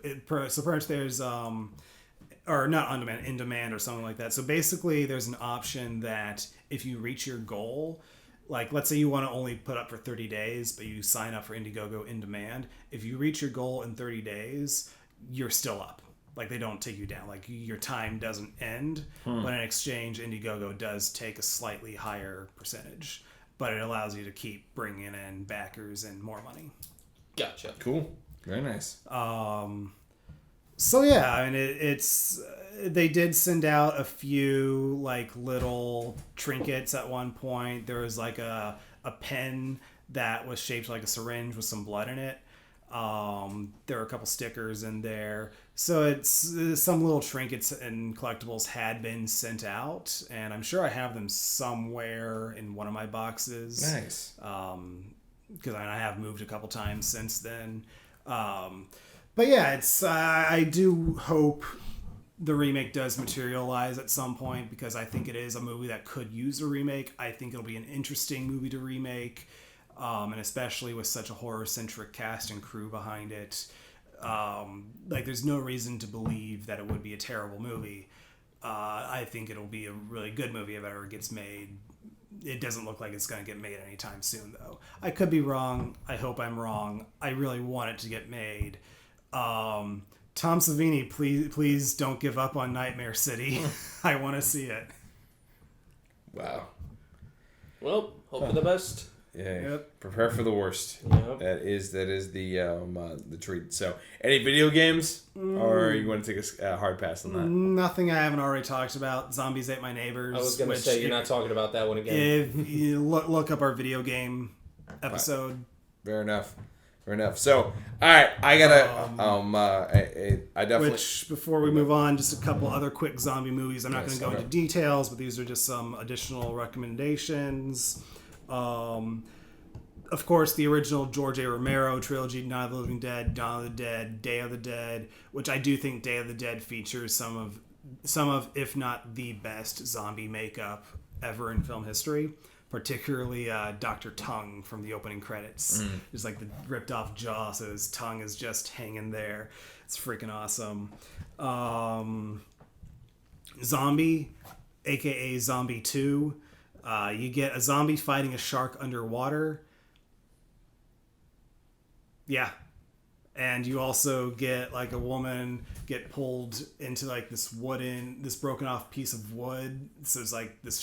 so perhaps there's... or not on demand, in demand or something like that. So basically there's an option that if you reach your goal, like let's say you want to only put up for 30 days, but you sign up for Indiegogo in demand. If you reach your goal in 30 days, you're still up. Like they don't take you down. Like your time doesn't end. But in exchange, Indiegogo does take a slightly higher percentage. But it allows you to keep bringing in backers and more money. Gotcha. Cool. Very nice. So yeah, I mean it's they did send out a few like little trinkets at one point. There was like a pen that was shaped like a syringe with some blood in it. There were a couple stickers in there. So it's some little trinkets and collectibles had been sent out, and I'm sure I have them somewhere in one of my boxes. Nice. Because I have moved a couple times since then. But yeah, I do hope the remake does materialize at some point because I think it is a movie that could use a remake. I think it'll be an interesting movie to remake, and especially with such a horror-centric cast and crew behind it. Like, there's no reason to believe that it would be a terrible movie. I think it'll be a really good movie if it ever gets made. It doesn't look like it's going to get made anytime soon, though. I could be wrong. I hope I'm wrong. I really want it to get made. Tom Savini, please don't give up on Nightmare City. I want to see it. Wow. Well, hope for the best. Yeah. Yep. Prepare for the worst. Yep. That is the treat. So, any video games, or you want to take a hard pass on that? Nothing I haven't already talked about. Zombies Ate My Neighbors. I was going to say you're not talking about that one again. If you look up our video game episode. Fair enough. So, all right, I gotta. I definitely. Which, before we move on, just a couple other quick zombie movies. I'm not going to go into details, but these are just some additional recommendations. Of course, the original George A. Romero trilogy, Night of the Living Dead, Dawn of the Dead, Day of the Dead, which I do think Day of the Dead features some of, if not the best zombie makeup ever in film history. Particularly Dr. Tongue from the opening credits. Just like the ripped off jaw, so his tongue is just hanging there. It's freaking awesome. Zombie, aka Zombie 2. You get a zombie fighting a shark underwater. Yeah. And you also get like a woman get pulled into like this broken off piece of wood. So it's like this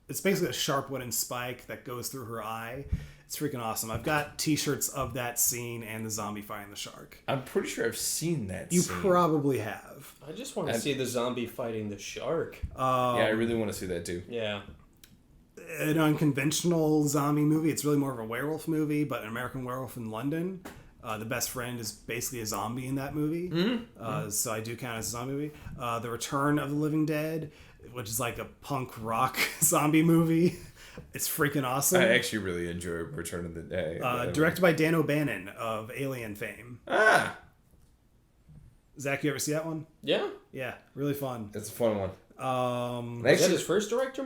it's basically a sharp wooden spike that goes through her eye. It's freaking awesome. I've got t-shirts of that scene and the zombie fighting the shark. I'm pretty sure I've seen that You scene. probably have. I just want to see the zombie fighting the shark. Yeah, I really want to see that too. Yeah. An unconventional zombie movie. It's really more of a werewolf movie, but an American Werewolf in London. The best friend is basically a zombie in that movie. So I do count it as a zombie movie. The Return of the Living Dead, which is like a punk rock zombie movie. It's freaking awesome. I actually really enjoy Return of the Day. Directed by Dan O'Bannon of Alien fame. Zach, you ever see that one? Yeah. Yeah, really fun. It's a fun one. Is that his first director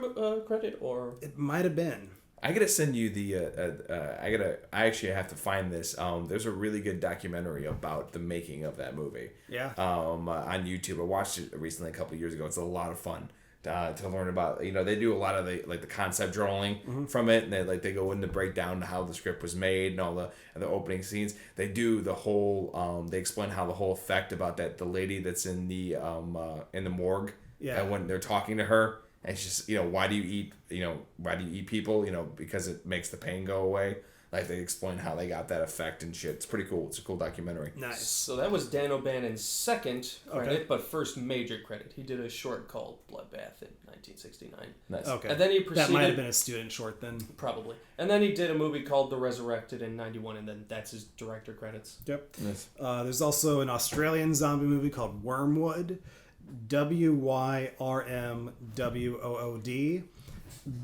credit, or It might have been. I gotta send you the. I actually have to find this. There's a really good documentary about the making of that movie. Yeah. On YouTube, I watched it recently a couple of years ago. It's a lot of fun. to learn about, they do a lot of the concept drawing from it, and they go into breakdown to how the script was made and all the opening scenes. They do the whole they explain how the whole effect about the lady that's in the morgue, and when they're talking to her, and she's just, why do you eat people, because it makes the pain go away. Like, they explain how they got that effect and shit. It's pretty cool. It's a cool documentary. Nice. So that was Dan O'Bannon's second credit, but first major credit. He did a short called Bloodbath in 1969. Nice. Okay. And then he proceeded... That might have been a student short then. Probably. And then he did a movie called The Resurrected in 91, and then that's his director credits. Yep. Nice. There's also an Australian zombie movie called Wormwood. Wyrmwood.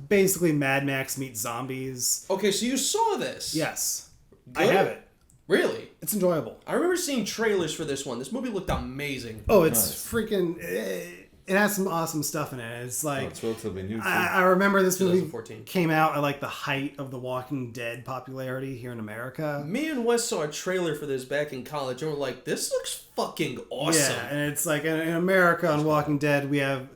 Basically, Mad Max meets zombies. Okay, so you saw this? Yes. Good? I have it. Really? It's enjoyable. I remember seeing trailers for this one. This movie looked amazing. Oh, it's freaking... It has some awesome stuff in it. It's like... it's relatively new, too. I remember this movie 2014. came out at the height of The Walking Dead popularity here in America. Me and Wes saw a trailer for this back in college, and we're like, this looks fucking awesome. Yeah, and it's like in America on Walking Dead, we have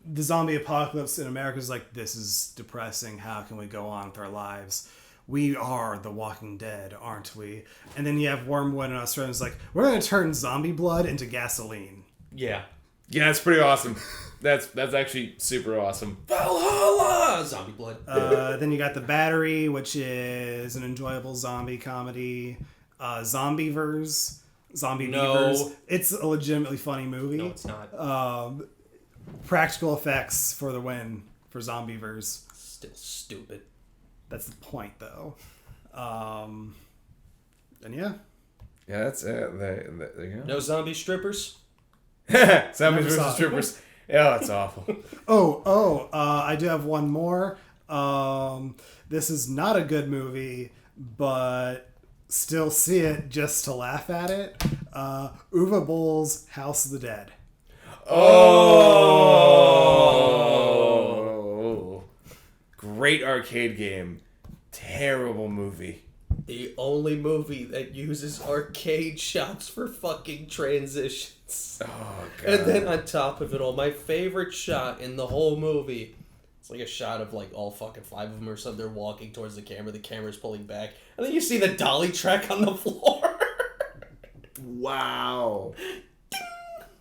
the zombie apocalypse in America is like, this is depressing. How can we go on with our lives? We are the Walking Dead, aren't we? And then you have Wormwood in Australia. It's like, we're going to turn zombie blood into gasoline. Yeah. Yeah, it's pretty awesome. That's actually super awesome. Valhalla! Zombie blood. Then you got The Battery, which is an enjoyable zombie comedy. Zombieverse. Beavers. It's a legitimately funny movie. No, it's not. Practical effects for the win for Zombieverse. Still stupid. That's the point, though. And yeah. Yeah, that's it. There you go. No zombie strippers? Zombies versus strippers. Yeah, that's awful. I do have one more. This is not a good movie, but still see it just to laugh at it. Uwe Boll's House of the Dead. Oh! Great arcade game. Terrible movie. The only movie that uses arcade shots for fucking transitions. Oh, God. And then on top of it all, my favorite shot in the whole movie, it's like a shot of all fucking five of them or something. They're walking towards the camera's pulling back, and then you see the dolly track on the floor. Wow.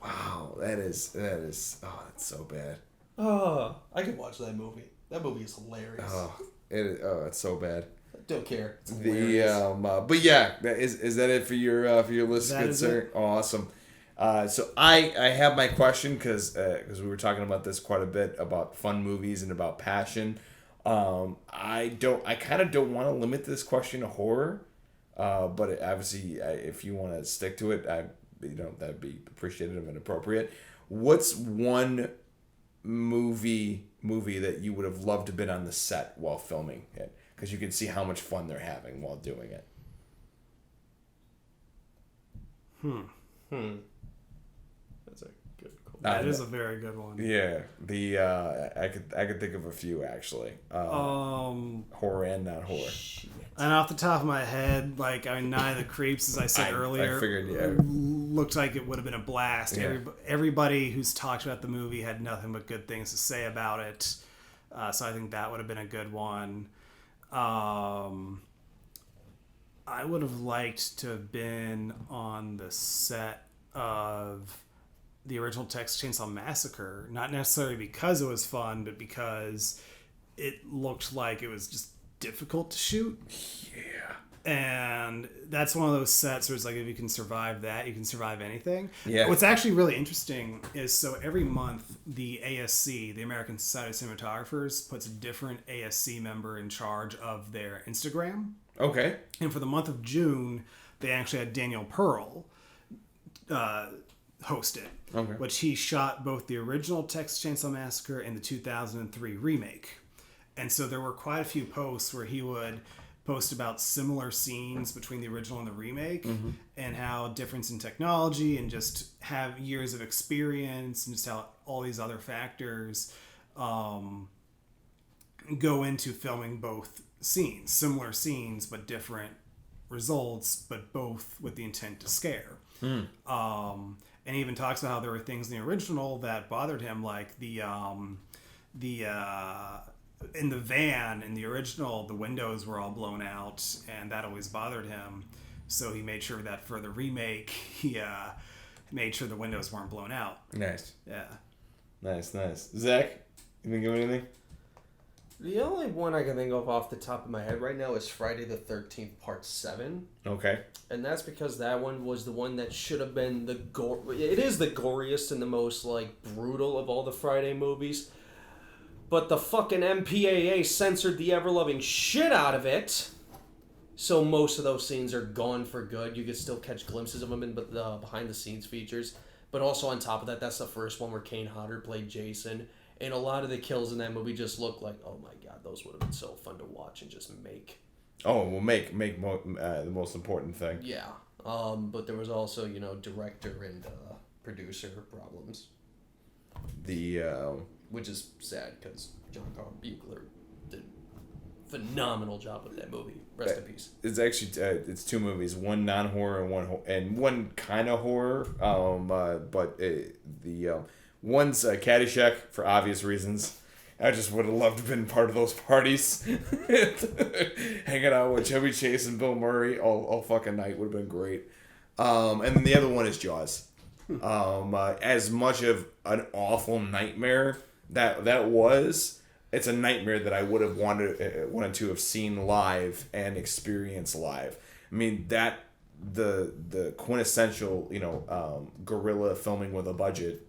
Wow, that is, that's so bad. Oh, I could watch that movie. That movie is hilarious. It's so bad. I don't care. It's But hilarious. is that it for your list, good sir? Awesome. So I have my question because we were talking about this quite a bit about fun movies and about passion. I kind of don't want to limit this question to horror, but obviously if you want to stick to it, that'd be appreciative and appropriate. What's one movie that you would have loved to have been on the set while filming it? Because you can see how much fun they're having while doing it. That's a good call. That is a very good one. Yeah, I could think of a few actually. Horror and not horror. And off the top of my head, Night of the Creeps, as I said earlier, I figured, looked like it would have been a blast. Yeah. Everybody who's talked about the movie had nothing but good things to say about it. So I think that would have been a good one. I would have liked to have been on the set of the original Texas Chainsaw Massacre, not necessarily because it was fun, but because it looked like it was just difficult to shoot. Yeah. And that's one of those sets where it's like, if you can survive that, you can survive anything. Yeah. What's actually really interesting is, so every month the ASC, the American Society of Cinematographers, puts a different ASC member in charge of their Instagram. Okay. And for the month of June, they actually had Daniel Pearl host it, which he shot both the original Texas Chainsaw Massacre and the 2003 remake. And so there were quite a few posts where he would post about similar scenes between the original and the remake, and how difference in technology and just have years of experience and just how all these other factors go into filming both scenes, similar scenes but different results, but both with the intent to scare. And he even talks about how there were things in the original that bothered him, like the in the van in the original, the windows were all blown out, and that always bothered him. So he made sure that for the remake, he made sure the windows weren't blown out. Nice. Yeah. Nice. Zach, you think of anything? The only one I can think of off the top of my head right now is Friday the 13th Part 7. Okay. And that's because that one was the one that should have been it is the goriest and the most, like, brutal of all the Friday movies. But the fucking MPAA censored the ever-loving shit out of it. So most of those scenes are gone for good. You can still catch glimpses of them in the behind-the-scenes features. But also on top of that, that's the first one where Kane Hodder played Jason. And a lot of the kills in that movie just look like, oh my god, those would have been so fun to watch and just make. Oh, well, make the most important thing. Yeah. But there was also, director and producer problems. Which is sad because John Carl Buechler did a phenomenal job with that movie. Rest in peace. It's actually it's two movies, one non-horror and one kind of horror. But the one's Caddyshack for obvious reasons. I just would have loved to have been part of those parties, hanging out with Chevy Chase and Bill Murray all fucking night would have been great. And then the other one is Jaws. As much of an awful nightmare that was, it's a nightmare that I would have wanted to have seen live and experienced live. I mean, that the quintessential guerrilla filming with a budget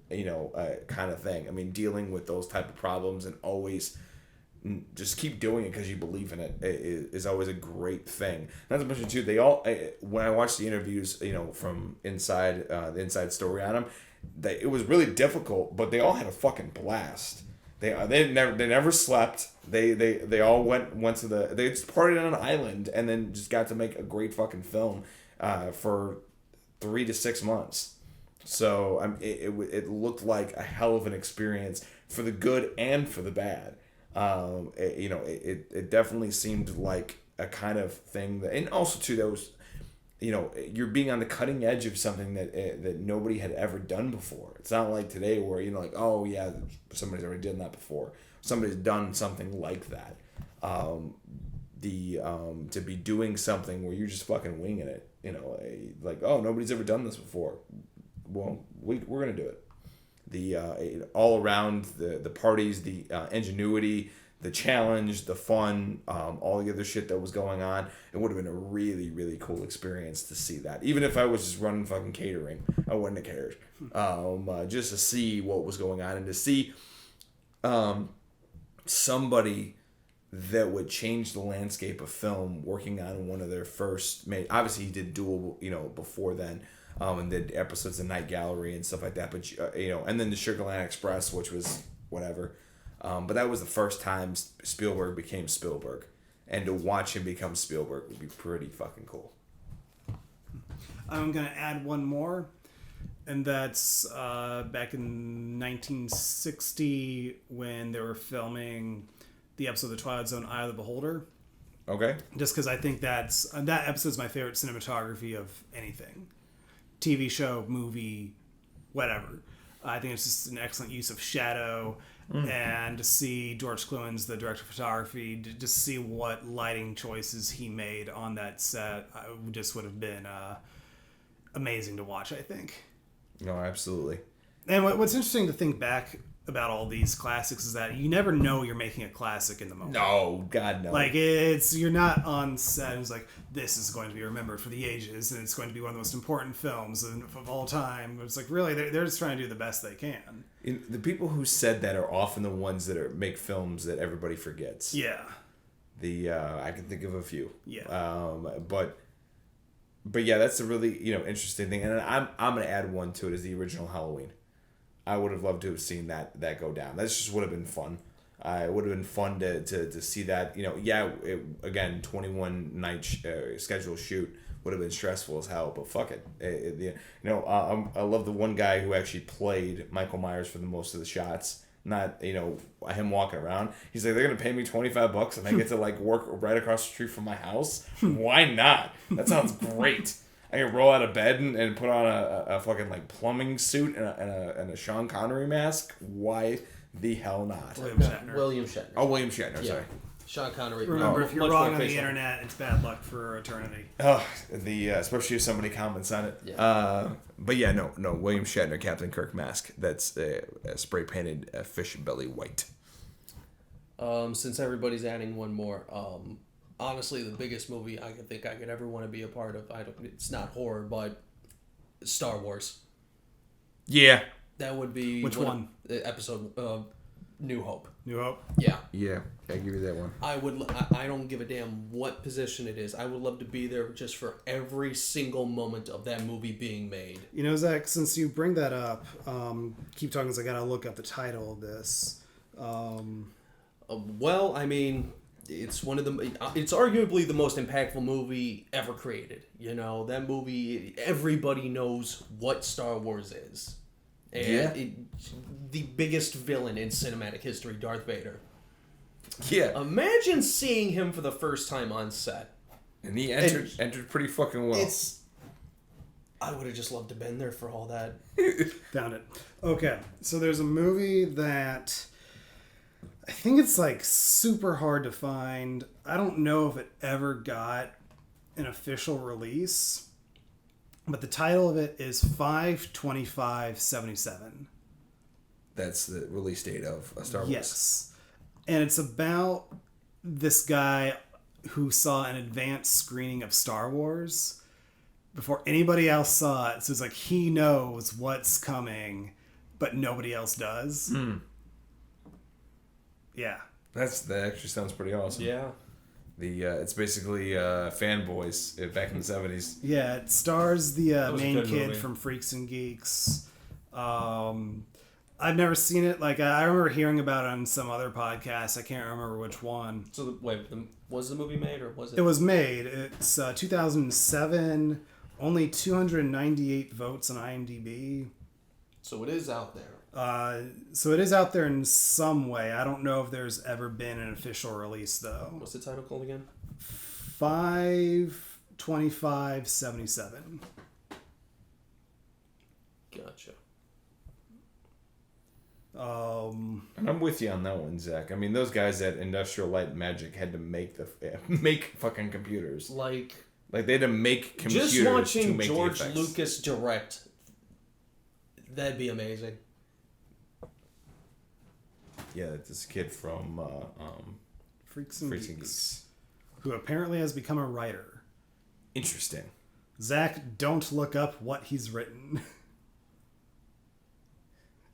kind of thing. I mean, dealing with those type of problems and always just keep doing it because you believe in it is always a great thing. Not to mention too, they all when I watched the interviews from inside the inside story on them, it was really difficult, but they all had a fucking blast. They never slept. They all went to they just partied on an island and then just got to make a great fucking film for 3 to 6 months. So it looked like a hell of an experience for the good and for the bad. It definitely seemed like a kind of thing that, and also too, that was, you're being on the cutting edge of something that nobody had ever done before. It's not like today where like, oh yeah, somebody's already done that before. Somebody's done something like that. To be doing something where you're just fucking winging it, like, oh, nobody's ever done this before. Well, we're gonna do it. The all around the parties, the ingenuity, the challenge, the fun, all the other shit that was going on. It would have been a really, really cool experience to see that. Even if I was just running fucking catering, I wouldn't have cared. Just to see what was going on and to see somebody that would change the landscape of film working on one of their first obviously he did Duel, before then. And did episodes of Night Gallery and stuff like that, but and then the Sugarland Express, which was whatever. But that was the first time Spielberg became Spielberg, and to watch him become Spielberg would be pretty fucking cool. I'm gonna add one more, and that's back in 1960 when they were filming the episode of The Twilight Zone, Eye of the Beholder. Okay. Just because I think that episode's my favorite cinematography of anything. TV show, movie, whatever. I think it's just an excellent use of shadow, and to see George Clooney's the director of photography, to just see what lighting choices he made on that set, just would have been amazing to watch, I think. No, absolutely. And what's interesting to think back about all these classics is that you never know you're making a classic in the moment. No, God, no. Like, you're not on set and it's like, this is going to be remembered for the ages and it's going to be one of the most important films of all time. It's like, really, they're just trying to do the best they can. The people who said that are often the ones that make films that everybody forgets. Yeah. I can think of a few. Yeah. But yeah, that's a really, interesting thing. And I'm going to add one to it, is the original Halloween. I would have loved to have seen that go down. That just would have been fun. It would have been fun to see that. Again, 21 night schedule shoot would have been stressful as hell. But fuck it. I love the one guy who actually played Michael Myers for the most of the shots. Not him walking around. He's like, they're gonna pay me $25 and I get to work right across the street from my house. Why not? That sounds great. I can roll out of bed and put on a fucking like plumbing suit and a Sean Connery mask. Why the hell not? William Shatner. William Shatner. Oh, William Shatner. Sorry. Sean Connery. Remember, no, if you're much wrong more on the facial. internet, it's bad luck for eternity. Oh, especially if somebody comments on it. Yeah. But yeah, no, William Shatner Captain Kirk mask. That's a spray painted fish belly white. Since everybody's adding one more, honestly, the biggest movie I could ever want to be a part of. It's not horror, but Star Wars. Yeah. That would be Which one? The episode New Hope. New Hope. Yeah. Yeah, I give you that one. I don't give a damn what position it is. I would love to be there just for every single moment of that movie being made. You know, Zach, since you bring that up, keep talking because I gotta look up the title of this. Well, I mean, it's arguably the most impactful movie ever created. You know, that movie, everybody knows what Star Wars is. And the biggest villain in cinematic history, Darth Vader. Yeah. Imagine seeing him for the first time on set. And he entered pretty fucking well. I would have just loved to have been there for all that. Found it. Okay, so there's a movie that I think it's like super hard to find. I don't know if it ever got an official release, but the title of it is 5/25/77. That's the release date of Star Wars. Yes. And it's about this guy who saw an advanced screening of Star Wars before anybody else saw it. So it's like he knows what's coming, but nobody else does. Mm. Yeah. That actually sounds pretty awesome. Yeah. It's basically fanboys back in the 70s. Yeah, it stars the main good kid movie. from Freaks and Geeks. I've never seen it. Like, I remember hearing about it on some other podcast. I can't remember which one. So, was the movie made, or was it? It was made. It's 2007. Only 298 votes on IMDb. So it is out there. So it is out there in some way. I don't know if there's ever been an official release, though. What's the title called again? 5/25/77. Gotcha. And I'm with you on that one, Zach. I mean, those guys at Industrial Light and Magic had to make fucking computers. Like they had to make computers just to watching make George the effects. Lucas direct, that'd be amazing. Yeah, that's this kid from Freaks and Freaks and Geeks, Geeks. who apparently has become a writer. Interesting. Zach, don't look up what he's written.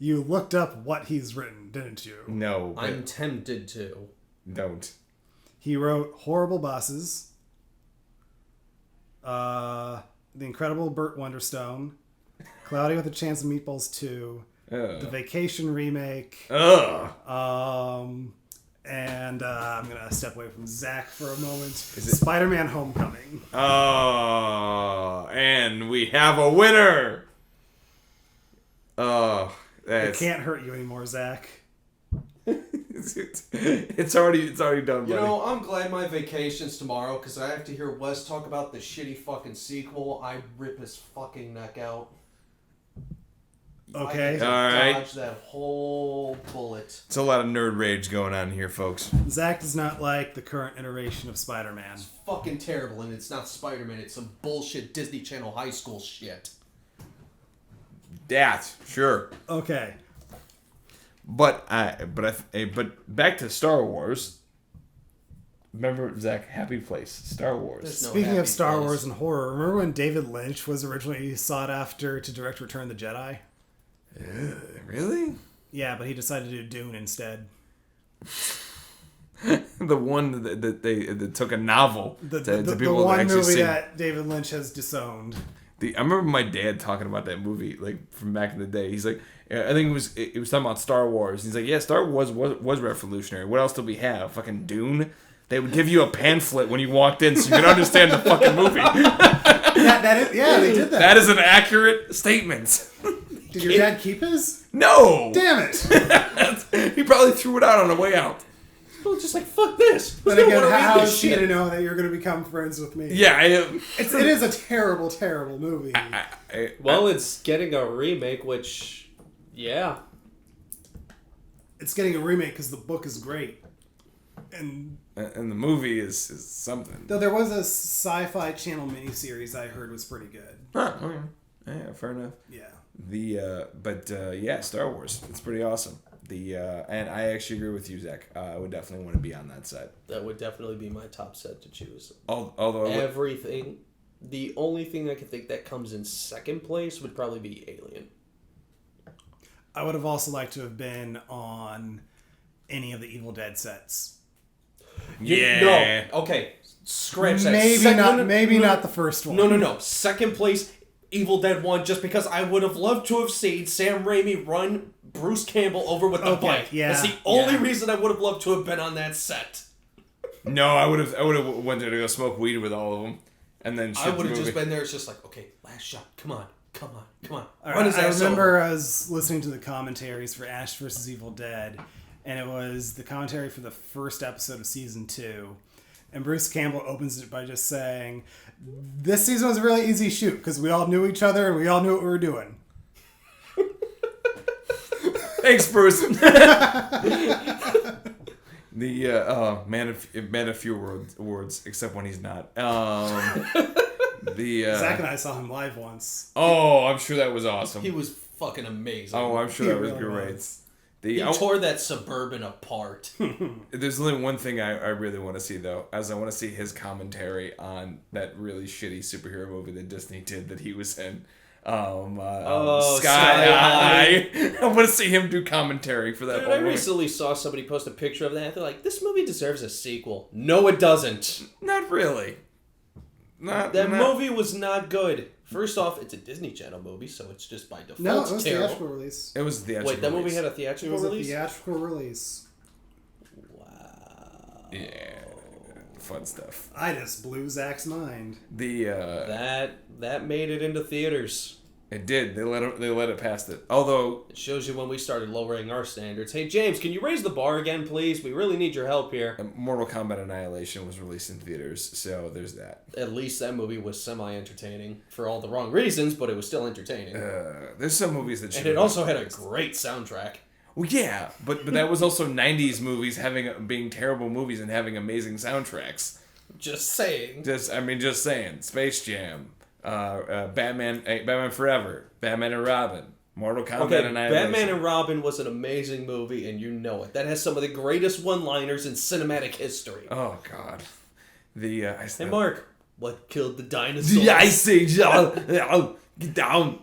You looked up what he's written, didn't you? No, but I'm tempted to. don't. He wrote Horrible Bosses, The Incredible Burt Wonderstone, Cloudy with a Chance of Meatballs 2, The Vacation remake, Ugh. and I'm going to step away from Zach for a moment. Is it Spider-Man Homecoming. Oh, and we have a winner. Oh, It can't hurt you anymore, Zach. it's already done, buddy. You know, I'm glad my vacation's tomorrow because I have to hear Wes talk about the shitty fucking sequel. I'd rip his fucking neck out. Okay. I get to All right. dodge that whole bullet. It's a lot of nerd rage going on here, folks. Zach does not like the current iteration of Spider-Man. It's fucking terrible, and it's not Spider-Man. It's some bullshit Disney Channel high school shit. That sure. Okay. But back to Star Wars. Remember, Zach, happy place, Star Wars. There's no Speaking happy of Star place. Wars and horror, remember when David Lynch was originally sought after to direct Return of the Jedi? Really? Yeah, but he decided to do Dune instead. The one that they took a novel The to people the to one actually movie see. that David Lynch has disowned. I remember my dad talking about that movie like from back in the day. He's like, I think it was talking about Star Wars. He's like, yeah, Star Wars was revolutionary. What else did we have? Fucking Dune. They would give you a pamphlet when you walked in so you could understand the fucking movie. Yeah, they did that. That is an accurate statement. Did your dad keep his? No. Damn it! He probably threw it out on the way out. Well, just like, fuck this. But again, how is she to know that you're going to become friends with me? Yeah, I am. It is a terrible, terrible movie. Well, it's getting a remake, which, yeah. It's getting a remake because the book is great. And the movie is something. Though there was a Sci-Fi Channel miniseries I heard was pretty good. Huh, okay. Yeah, fair enough. Yeah. Yeah, Star Wars. It's pretty awesome. And I actually agree with you, Zach. I would definitely want to be on that set. That would definitely be my top set to choose. Although everything, the only thing I could think that comes in second place would probably be Alien. I would have also liked to have been on any of the Evil Dead sets. Yeah. No. Okay. Scratch that. Maybe not the first one. No. Second place, Evil Dead 1, just because I would have loved to have seen Sam Raimi run Bruce Campbell over with the bike. Yeah. That's the only reason I would have loved to have been on that set. No, I would have went there to go smoke weed with all of them, and then I would have just been there. It's just like, okay, last shot. Come on. All right, I remember I was listening to the commentaries for Ash vs. Evil Dead, and it was the commentary for the first episode of season 2. And Bruce Campbell opens it by just saying, "This season was a really easy shoot because we all knew each other and we all knew what we were doing." Thanks, Bruce. Man of few words, except when he's not. Zach and I saw him live once. Oh, I'm sure that was awesome. He was fucking amazing. Oh, I'm sure that was great. He tore that Suburban apart. There's only one thing I really want to see, though, as I want to see his commentary on that really shitty superhero movie that Disney did that he was in. Sky High. I want to see him do commentary for that. Dude, I recently saw somebody post a picture of that. They're like, "This movie deserves a sequel." No, it doesn't. Not really. That movie was not good. First off, it's a Disney Channel movie, so it's just by default No, it was terrible. theatrical release. It was a theatrical Wait, that release. movie had a theatrical release? It was a theatrical release. Wow. Yeah. Fun stuff. I just blew Zach's mind. That made it into theaters. It did. They let it past it. Although it shows you when we started lowering our standards. Hey James, can you raise the bar again, please? We really need your help here. Mortal Kombat Annihilation was released in theaters, so there's that. At least that movie was semi-entertaining for all the wrong reasons, but it was still entertaining. There's some movies that. And it also had a great soundtrack. Well, yeah, but that was also '90s movies being terrible movies and having amazing soundtracks. Just saying. Just saying. Space Jam. Batman Forever, Batman and Robin, Mortal Kombat Annihilation. Batman and Robin was an amazing movie, and you know it. That has some of the greatest one-liners in cinematic history. Oh God, Hey Mark, what killed the dinosaurs? The Ice Age. Get down.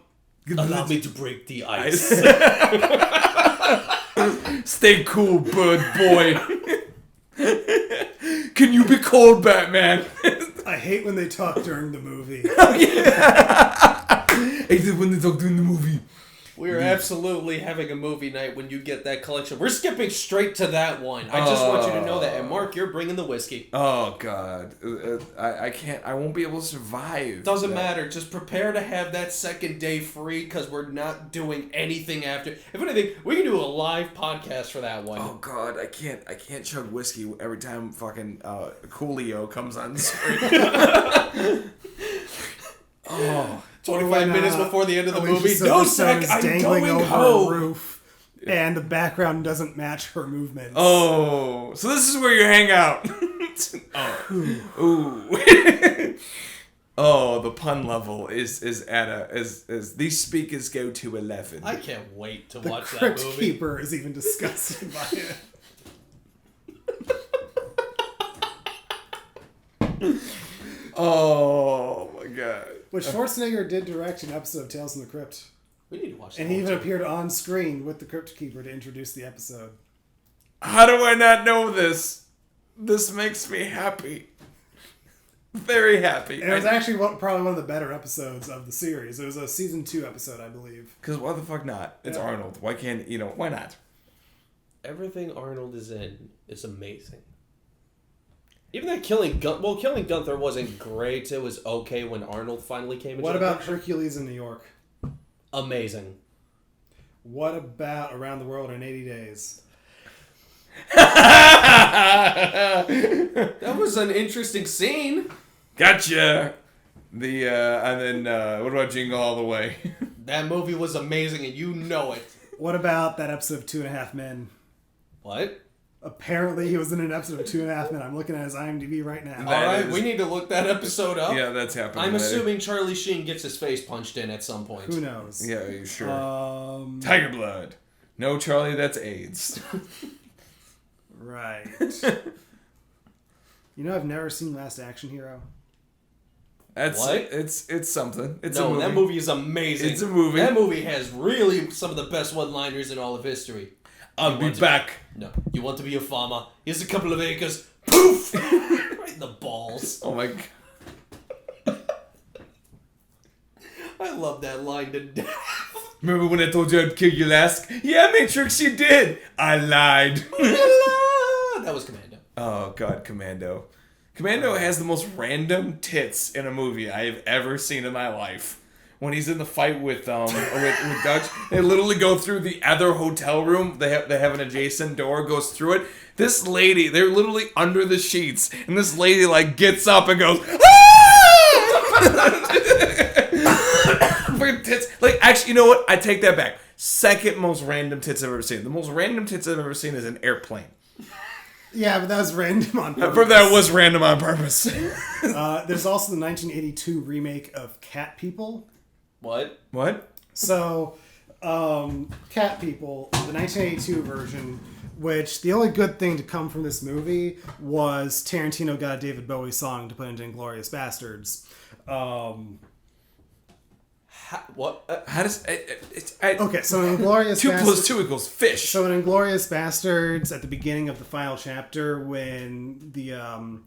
Allow me to break the ice. Stay cool, bird boy. Can you be cold, Batman? I hate when they talk during the movie. I hate when they talk during the movie. We are absolutely having a movie night when you get that collection. We're skipping straight to that one. I just want you to know that. And Mark, you're bringing the whiskey. Oh, God. I can't. I won't be able to survive. Doesn't matter. Just prepare to have that second day free because we're not doing anything after. If anything, we can do a live podcast for that one. Oh, God. I can't chug whiskey every time fucking Coolio comes on screen. Oh. 25 minutes before the end of the movie. No, Zach, I'm dangling going over home. a roof, and the background doesn't match her movements. Oh, so this is where you hang out. Ooh. Oh, the pun level is these speakers go to 11. I can't wait to The watch that Crypt movie. Keeper is even disgusted by it. Oh my God. Which Schwarzenegger did direct an episode of Tales from the Crypt. We need to watch that. And he even appeared on screen with the Crypt Keeper to introduce the episode. How do I not know this? This makes me happy. Very happy. And it was actually probably one of the better episodes of the series. It was a season 2 episode, I believe. Because why the fuck not? It's Arnold. Why can't, why not? Everything Arnold is in is amazing. Even that Killing Gunther wasn't great. It was okay when Arnold finally came into What the about picture. Hercules in New York? Amazing. What about Around the World in 80 Days? That was an interesting scene. Gotcha. And then what about Jingle All the Way? That movie was amazing, and you know it. What about that episode of 2.5 Men? What? Apparently, he was in an episode of 2.5 Men. I'm looking at his IMDb right now. All right, we need to look that episode up. Yeah, that's happening. I'm later. assuming Charlie Sheen gets his face punched in at some point. Who knows? Yeah, are you sure? Tiger blood. No, Charlie, that's AIDS. Right. You know, I've never seen Last Action Hero. That's What? It's something. It's a No, movie. that movie is amazing. It's a movie. That movie has really some of the best one-liners in all of history. I'll be back. No, you want to be a farmer? Here's a couple of acres. Poof! Right in the balls. Oh my god. I love that line to death. Remember when I told you I'd kill you last? Yeah, Matrix, you did. I lied. That was Commando. Oh god, Commando. Commando has the most random tits in a movie I have ever seen in my life. When he's in the fight with Dutch, they literally go through the other hotel room. They have an adjacent door, goes through it. This lady, they're literally under the sheets, and this lady like gets up and goes, ah! For tits, like actually, you know what? I take that back. Second most random tits I've ever seen. The most random tits I've ever seen is an airplane. Yeah, but that was random on purpose. But that was random on purpose. There's also the 1982 remake of Cat People. What? What? So, Cat People, the 1982 version, which the only good thing to come from this movie was Tarantino got a David Bowie song to put into Inglourious Bastards. What? How does Okay, so in Inglourious 2 Bastards... + 2 equals fish. So in Inglourious Bastards, at the beginning of the final chapter, when the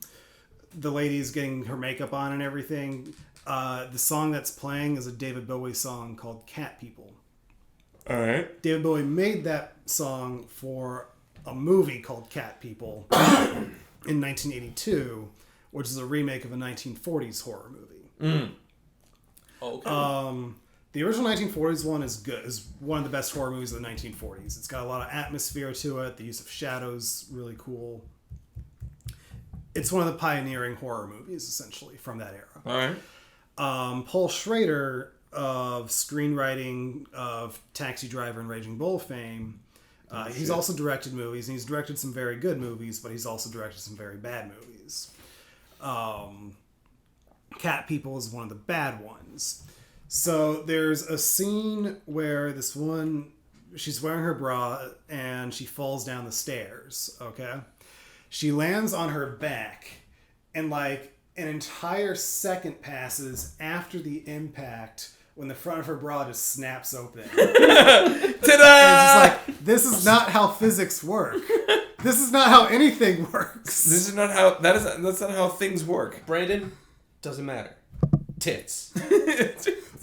lady's getting her makeup on and everything, the song that's playing is a David Bowie song called Cat People. All right. David Bowie made that song for a movie called Cat People in 1982, which is a remake of a 1940s horror movie. Okay. The original 1940s one is good. Is one of the best horror movies of the 1940s. It's got a lot of atmosphere to it. The use of shadows really cool. It's one of the pioneering horror movies, essentially, from that era. All right. Paul Schrader of screenwriting of Taxi Driver and Raging Bull fame. He's also directed movies, and he's directed some very good movies, but he's also directed some very bad movies. Cat People is one of the bad ones. So there's a scene where this woman, she's wearing her bra and she falls down the stairs, okay? She lands on her back and like an entire second passes after the impact when the front of her bra just snaps open. Ta-da! And it's just like, this is not how physics work. This is not how anything works. This is not how that's not how things work. Brandon, doesn't matter. Tits.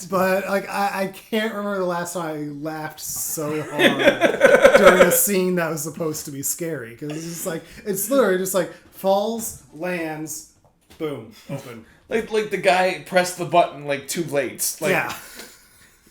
But like I can't remember the last time I laughed so hard during a scene that was supposed to be scary, because it's just like it's literally just like falls, lands, boom, open. Like the guy pressed the button like too late. Like, yeah.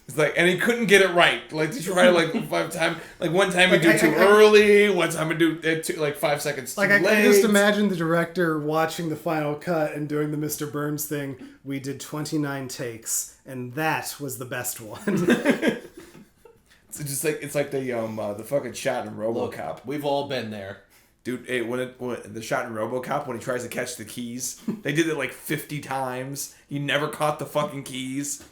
It's like, and he couldn't get it right. Like, did you try like 5 times? Like one time he Like, do too early, one time he do like 5 seconds too Like late. I just imagine the director watching the final cut and doing the Mr. Burns thing. We did 29 takes, and that was the best one. It's just like it's like the fucking shot in RoboCop. Look, we've all been there. Dude, hey, when the shot in RoboCop when he tries to catch the keys, they did it like 50 times. He never caught the fucking keys.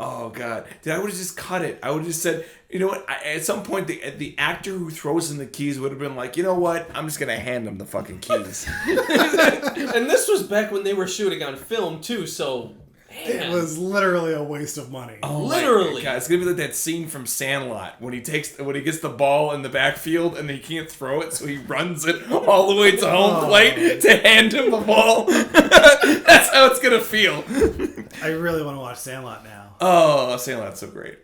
Oh god, dude! I would have just cut it. I would have just said, you know what? At some point, the actor who throws in the keys would have been like, you know what? I'm just gonna hand him the fucking keys. And this was back when they were shooting on film too, so It was literally a waste of money. Oh, literally. God, it's gonna be like that scene from Sandlot when he gets the ball in the backfield and he can't throw it, so he runs it all the way to home plate to hand him the ball. That's how it's gonna feel. I really want to watch Sandlot now. Oh, Sandlot's so great.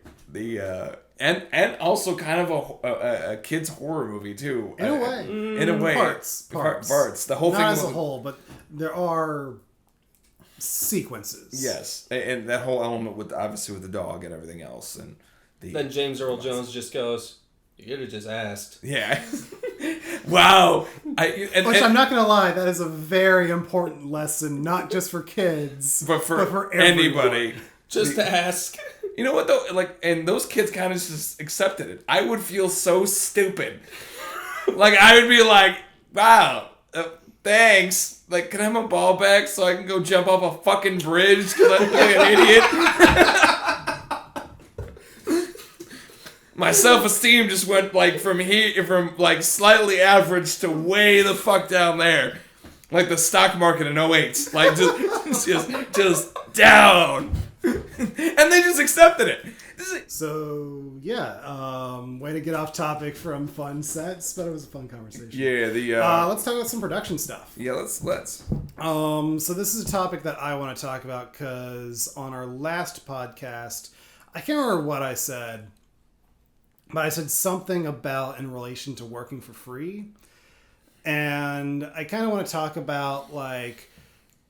And also kind of a kid's horror movie too. In a way. In a way. Parts. The whole Not thing as a whole, but there are sequences. Yes, and that whole element with obviously with the dog and everything else, and Then James Earl Jones just goes, You could have just asked. Yeah. Wow. I'm not going to lie, that is a very important lesson, not just for kids, but for everyone. anybody. Just to ask. You know what though? Like, and those kids kind of just accepted it. I would feel so stupid. Like, I would be like, wow, thanks. Like, can I have my ball back so I can go jump off a fucking bridge because I look like an idiot? My self-esteem just went like from like slightly average to way the fuck down there. Like the stock market in 08. Like just down. And they just accepted it. So, yeah, way to get off topic from fun sets, but it was a fun conversation. Yeah, let's talk about some production stuff. Yeah, let's. So this is a topic that I want to talk about because on our last podcast, I can't remember what I said, but I said something about in relation to working for free. And I kind of want to talk about, like,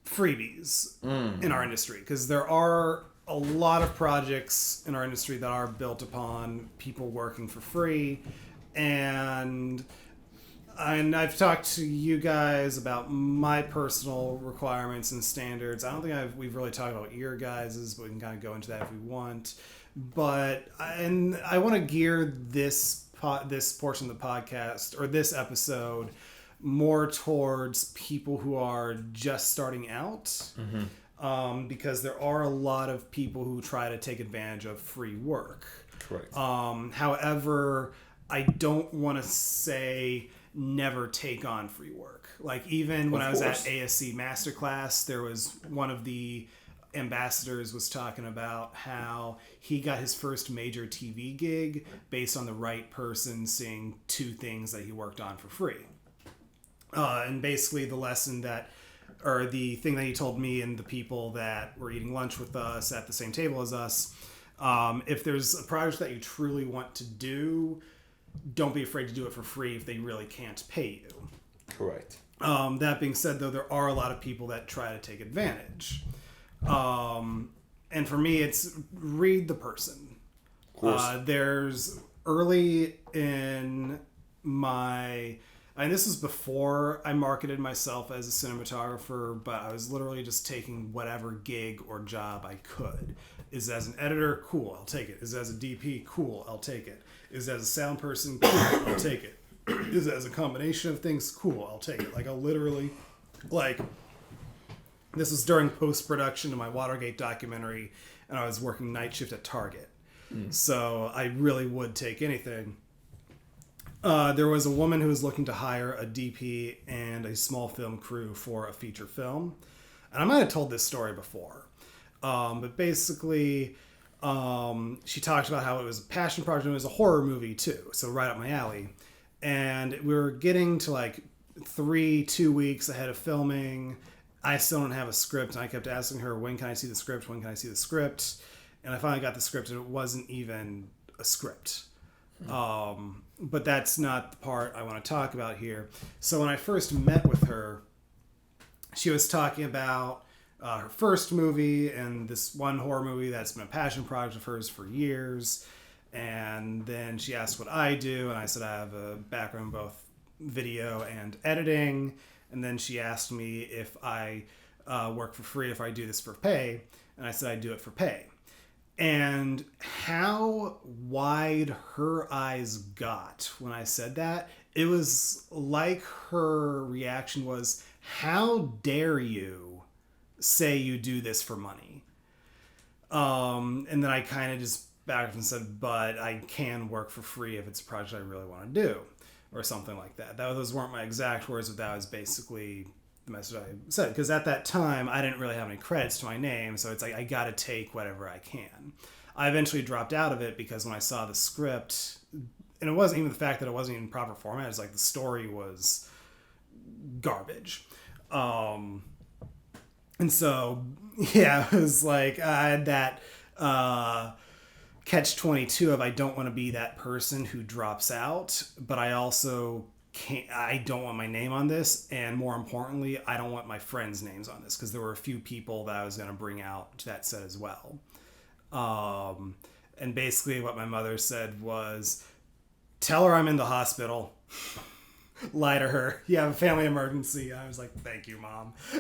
freebies in our industry, because there are a lot of projects in our industry that are built upon people working for free, and I've talked to you guys about my personal requirements and standards. I don't think we've really talked about your guys's, but we can kind of go into that if we want. But I want to gear this portion of the podcast, or this episode, more towards people who are just starting out. Because there are a lot of people who try to take advantage of free work. Correct. However, I don't want to say never take on free work. Like, even when I was at ASC Masterclass, there was one of the ambassadors was talking about how he got his first major TV gig based on the right person seeing 2 things that he worked on for free. And basically the lesson that, or the thing that he told me and the people that were eating lunch with us at the same table as us, if there's a project that you truly want to do, don't be afraid to do it for free if they really can't pay you. Correct. That being said, though, there are a lot of people that try to take advantage. And for me, it's read the person. Of course. There's early in my... And this was before I marketed myself as a cinematographer, but I was literally just taking whatever gig or job I could. Is it as an editor? Cool, I'll take it. Is it as a DP? Cool, I'll take it. Is it as a sound person? Cool, I'll take it. Is it as a combination of things? Cool, I'll take it. Like, I'll literally, like, this was during post-production of my Watergate documentary, and I was working night shift at Target. So I really would take anything. There was a woman who was looking to hire a DP and a small film crew for a feature film. And I might have told this story before. But basically, she talked about how it was a passion project and it was a horror movie too. So right up my alley. And we were getting to like 2 weeks ahead of filming. I still don't have a script. And I kept asking her, when can I see the script? When can I see the script? And I finally got the script and it wasn't even a script. But that's not the part I want to talk about here. So when I first met with her, she was talking about her first movie and this one horror movie that's been a passion project of hers for years. And then she asked what I do, and I said I have a background in both video and editing. And then she asked me if I work for free, if I do this for pay. And I said I do it for pay. And how wide her eyes got when I said that, it was like her reaction was, how dare you say you do this for money? And then I kind of just backed up and said, but I can work for free if it's a project I really want to do, or something like that. Those weren't my exact words, but that was basically the message I said, because at that time I didn't really have any credits to my name, so it's like I gotta take whatever I can. I eventually dropped out of it because when I saw the script, and it wasn't even the fact that it wasn't even in proper format, it's like the story was garbage. And so yeah, it was like I had that catch-22 of I don't want to be that person who drops out, but I also I don't want my name on this, and more importantly, I don't want my friends' names on this, because there were a few people that I was going to bring out to that set as well. And basically what my mother said was, tell her I'm in the hospital. Lie to her. You have a family emergency. I was like, thank you, Mom. I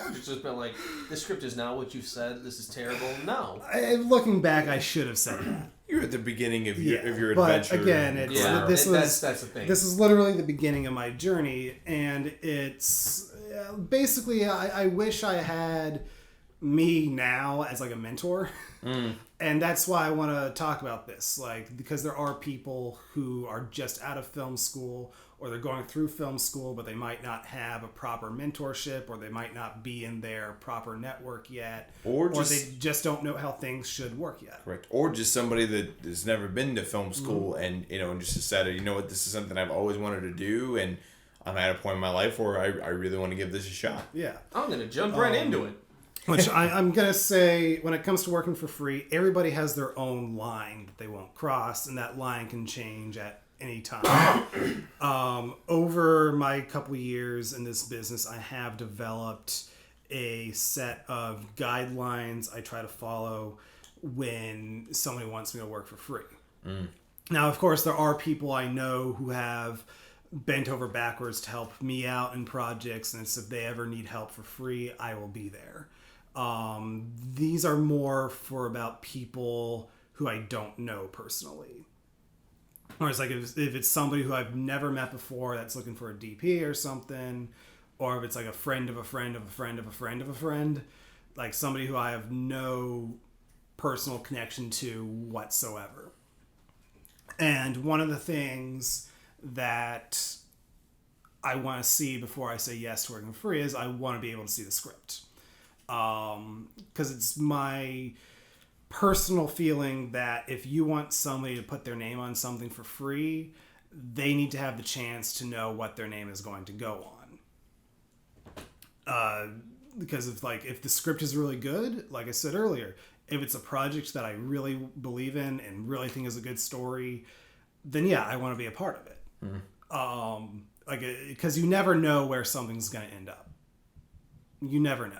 would have just been like, this script is not what you said. This is terrible. No. Looking back, I should have said that. You're at the beginning of your But adventure. again, that's the thing. This is literally the beginning of my journey, and it's basically I wish I had me now as like a mentor. And that's why I want to talk about this, like, because there are people who are just out of film school, or they're going through film school, but they might not have a proper mentorship, or they might not be in their proper network yet, or they just don't know how things should work yet. Correct. Or just somebody that has never been to film school and, and just decided, you know what, this is something I've always wanted to do, and I'm at a point in my life where I really want to give this a shot. Yeah. I'm going to jump right into it. Which I'm going to say, when it comes to working for free, everybody has their own line that they won't cross, and that line can change at any time. Over my couple years in this business, I have developed a set of guidelines I try to follow when somebody wants me to work for free. Now, of course, there are people I know who have bent over backwards to help me out in projects, and so if they ever need help for free, I will be there. These are more for about people who I don't know personally. Or it's like if it's somebody who I've never met before that's looking for a DP or something, or if it's like a friend of a friend of a friend of a friend of a friend, like somebody who I have no personal connection to whatsoever. And one of the things that I want to see before I say yes to working for free is I want to be able to see the script. Because it's my personal feeling that if you want somebody to put their name on something for free, they need to have the chance to know what their name is going to go on. Because if the script is really good, like I said earlier, if it's a project that I really believe in and really think is a good story, then yeah, I want to be a part of it. Because you never know where something's going to end up. You never know.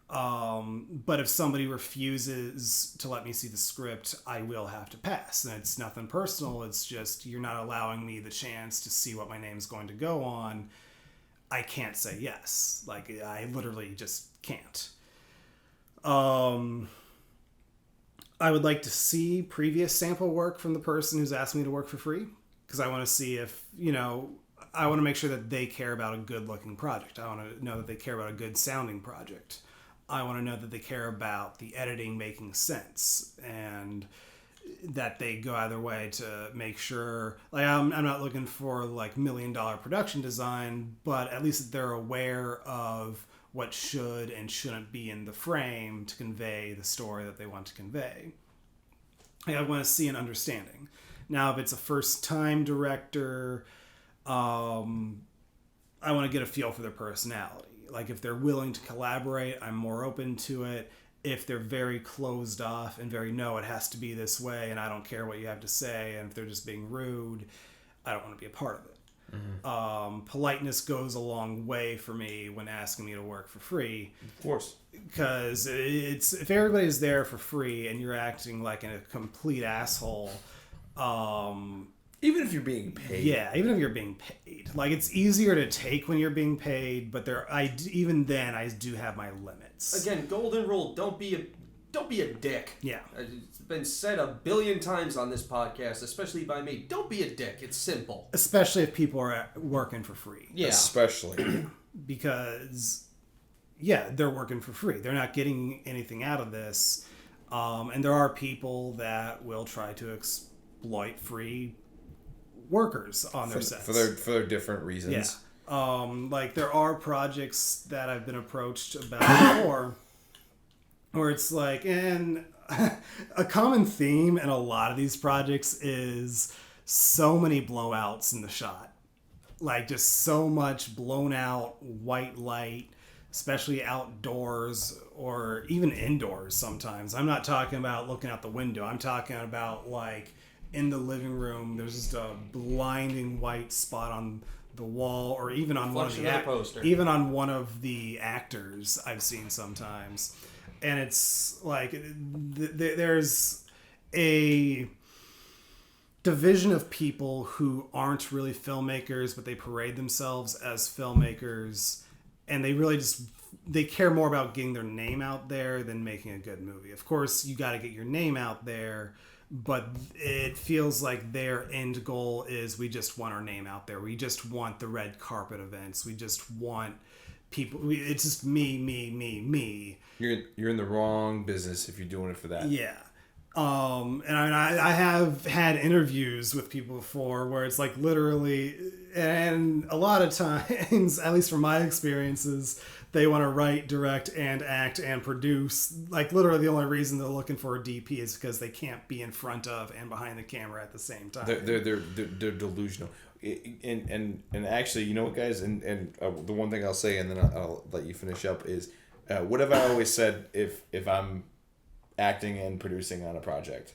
But if somebody refuses to let me see the script, I will have to pass. And it's nothing personal. It's just you're not allowing me the chance to see what my name's going to go on. I can't say yes. Like, I literally just can't. I would like to see previous sample work from the person who's asked me to work for free, because I want to see if, I want to make sure that they care about a good looking project. I want to know that they care about a good sounding project. I want to know that they care about the editing making sense, and that they go out of their way to make sure, like, I'm not looking for like $1 million production design, but at least that they're aware of what should and shouldn't be in the frame to convey the story that they want to convey. I want to see an understanding. Now, if it's a first time director, I want to get a feel for their personality. Like, if they're willing to collaborate, I'm more open to it. If they're very closed off and no, it has to be this way, and I don't care what you have to say, and if they're just being rude, I don't want to be a part of it. Mm-hmm. Politeness goes a long way for me when asking me to work for free. Of course. Because if everybody's there for free and you're acting like a complete asshole, even if you're being paid. Yeah, even if you're being paid. Like, it's easier to take when you're being paid, but even then I do have my limits. Again, golden rule, don't be a dick. Yeah. It's been said a billion times on this podcast, especially by me. Don't be a dick. It's simple. Especially if people are working for free. Yeah. Especially. Because, yeah, they're working for free. They're not getting anything out of this. And there are people that will try to exploit free workers on their sets. For their different reasons. Yeah. Like, there are projects that I've been approached about before where it's like, and a common theme in a lot of these projects is so many blowouts in the shot. Like, just so much blown out white light, especially outdoors or even indoors sometimes. I'm not talking about looking out the window. I'm talking about, like, in the living room, there's just a blinding white spot on the wall, or even on one of the actors I've seen sometimes. And it's like there's division of people who aren't really filmmakers, but they parade themselves as filmmakers, and they really just they care more about getting their name out there than making a good movie. Of course, you got to get your name out there, but it feels like their end goal is we just want our name out there. We just want the red carpet events. We just want people. It's just me. You're in the wrong business if you're doing it for that. Yeah. And I have had interviews with people before where it's like literally, and a lot of times, at least from my experiences, they want to write, direct, and act and produce. Like literally, the only reason they're looking for a DP is because they can't be in front of and behind the camera at the same time. They're delusional. And actually, you know what, guys, and the one thing I'll say, and then I'll let you finish up is, what have I always said if I'm acting and producing on a project?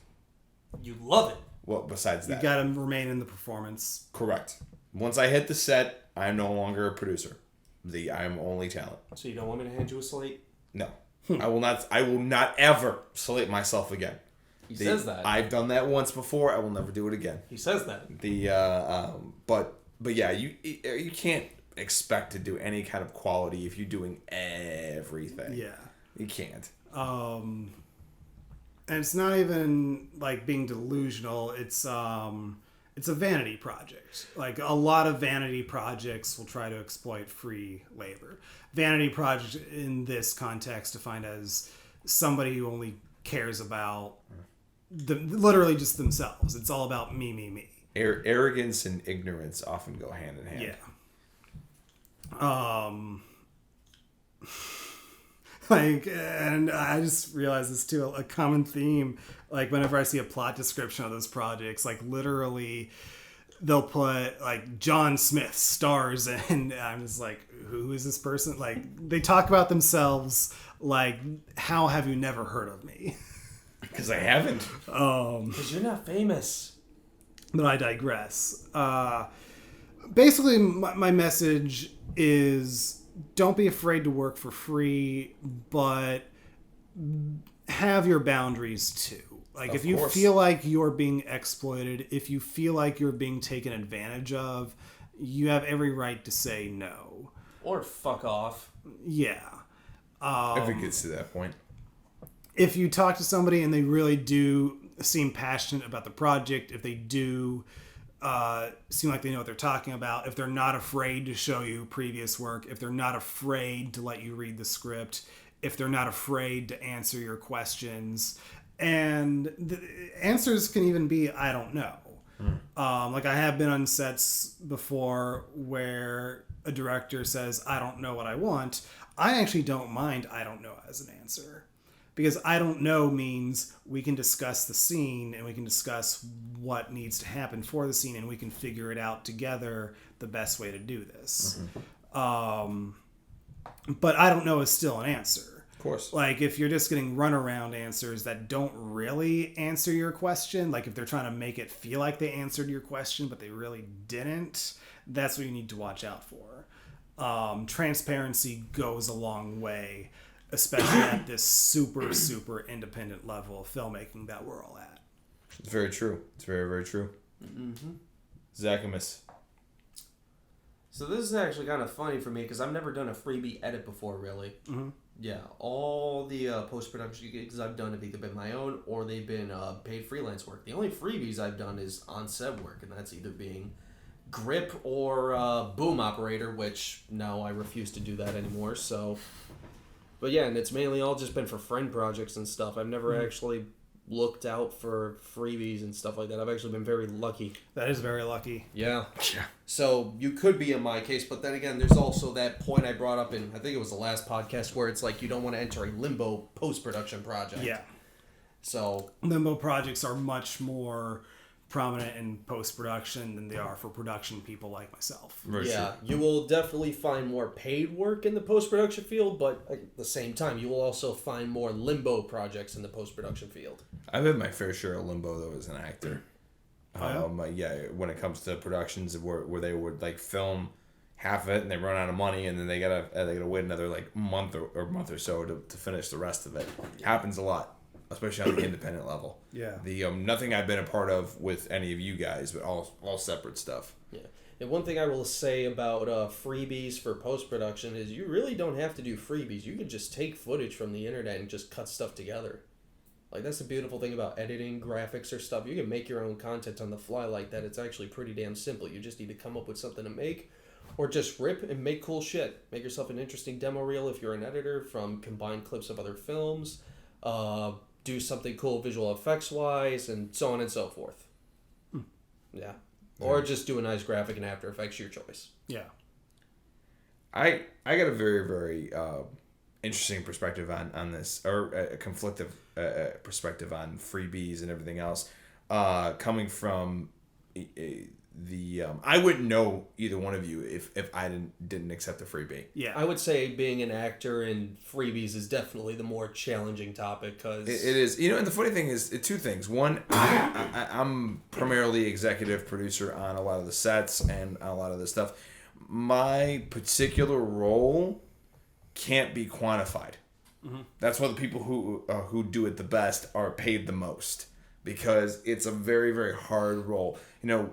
You love it. Well, besides that, You got to remain in the performance. correct. Once I hit the set, I'm no longer a producer. I'm only talent. So you don't want me to hand you a slate? No, I will not. I will not ever slate myself again. He says that. I've done that once before. I will never do it again. He says that. But yeah, you can't expect to do any kind of quality if you're doing everything. Yeah. You can't. And it's not even like being delusional. It's a vanity project. Like a lot of vanity projects will try to exploit free labor. Vanity project in this context defined as somebody who only cares about literally just themselves. It's all about me. Arrogance and ignorance often go hand in hand. Yeah. Like, and I just realized this too, a common theme, like whenever I see a plot description of those projects, like literally they'll put like John Smith stars, and I'm just like, who is this person? Like they talk about themselves like, how have you never heard of me? Because I haven't. Because you're not famous. But I digress. Basically, my message is don't be afraid to work for free, but have your boundaries too. Like if you feel like you're being exploited, if you feel like you're being taken advantage of, you have every right to say no. Or fuck off. Yeah. If it gets to that point. If you talk to somebody and they really do seem passionate about the project, if they do seem like they know what they're talking about, if they're not afraid to show you previous work, if they're not afraid to let you read the script, if they're not afraid to answer your questions, and the answers can even be, I don't know. Like I have been on sets before where a director says, I don't know what I want. I actually don't mind I don't know as an answer. Because I don't know means we can discuss the scene and we can discuss what needs to happen for the scene and we can figure it out together the best way to do this. But I don't know is still an answer. Of course. Like if you're just getting runaround answers that don't really answer your question, like if they're trying to make it feel like they answered your question but they really didn't, that's what you need to watch out for. Transparency goes a long way, especially at this super, super independent level of filmmaking that we're all at. It's very true. It's very, very true. Zacchaeus. So this is actually kind of funny for me because I've never done a freebie edit before, really. Yeah, all the post-production gigs I've done have either been my own or they've been paid freelance work. The only freebies I've done is on-set work, and that's either being grip or boom operator, which no, I refuse to do that anymore, so... But yeah, and it's mainly all just been for friend projects and stuff. I've never actually looked out for freebies and stuff like that. I've actually been very lucky. That is very lucky. Yeah. So you could be in my case, but then again, there's also that point I brought up in, I think it was the last podcast, where it's like you don't want to enter a limbo post-production project. Yeah. So... Limbo projects are much more prominent in post-production than they are for production people like myself. Very yeah, true. you will definitely find more paid work in the post-production field, but at the same time, you will also find more limbo projects in the post-production field. I've had my fair share of limbo though as an actor. Oh, yeah, when it comes to productions where they would like film half of it and they run out of money and then they gotta wait another like month or so to finish the rest of it. Happens a lot. especially on the independent level. Yeah. The nothing I've been a part of with any of you guys, but all separate stuff. Yeah. And one thing I will say about freebies for post-production is you really don't have to do freebies. You can just take footage from the internet and just cut stuff together. Like, that's the beautiful thing about editing, graphics, or stuff. You can make your own content on the fly like that. It's actually pretty damn simple. You just need to come up with something to make, or just rip and make cool shit. Make yourself an interesting demo reel if you're an editor from combined clips of other films. Do something cool visual effects-wise, and so on and so forth. Yeah. Or just do a nice graphic in After Effects, your choice. Yeah. I got a very, very interesting perspective on this, or a conflictive perspective on freebies and everything else. Coming from I wouldn't know either one of you if I didn't accept a freebie. Yeah. I would say being an actor in freebies is definitely the more challenging topic, because It is. And the funny thing is, two things. One, I'm primarily executive producer on a lot of the sets and a lot of this stuff. My particular role can't be quantified. Mm-hmm. That's why the people who do it the best are paid the most, because it's a very, very hard role.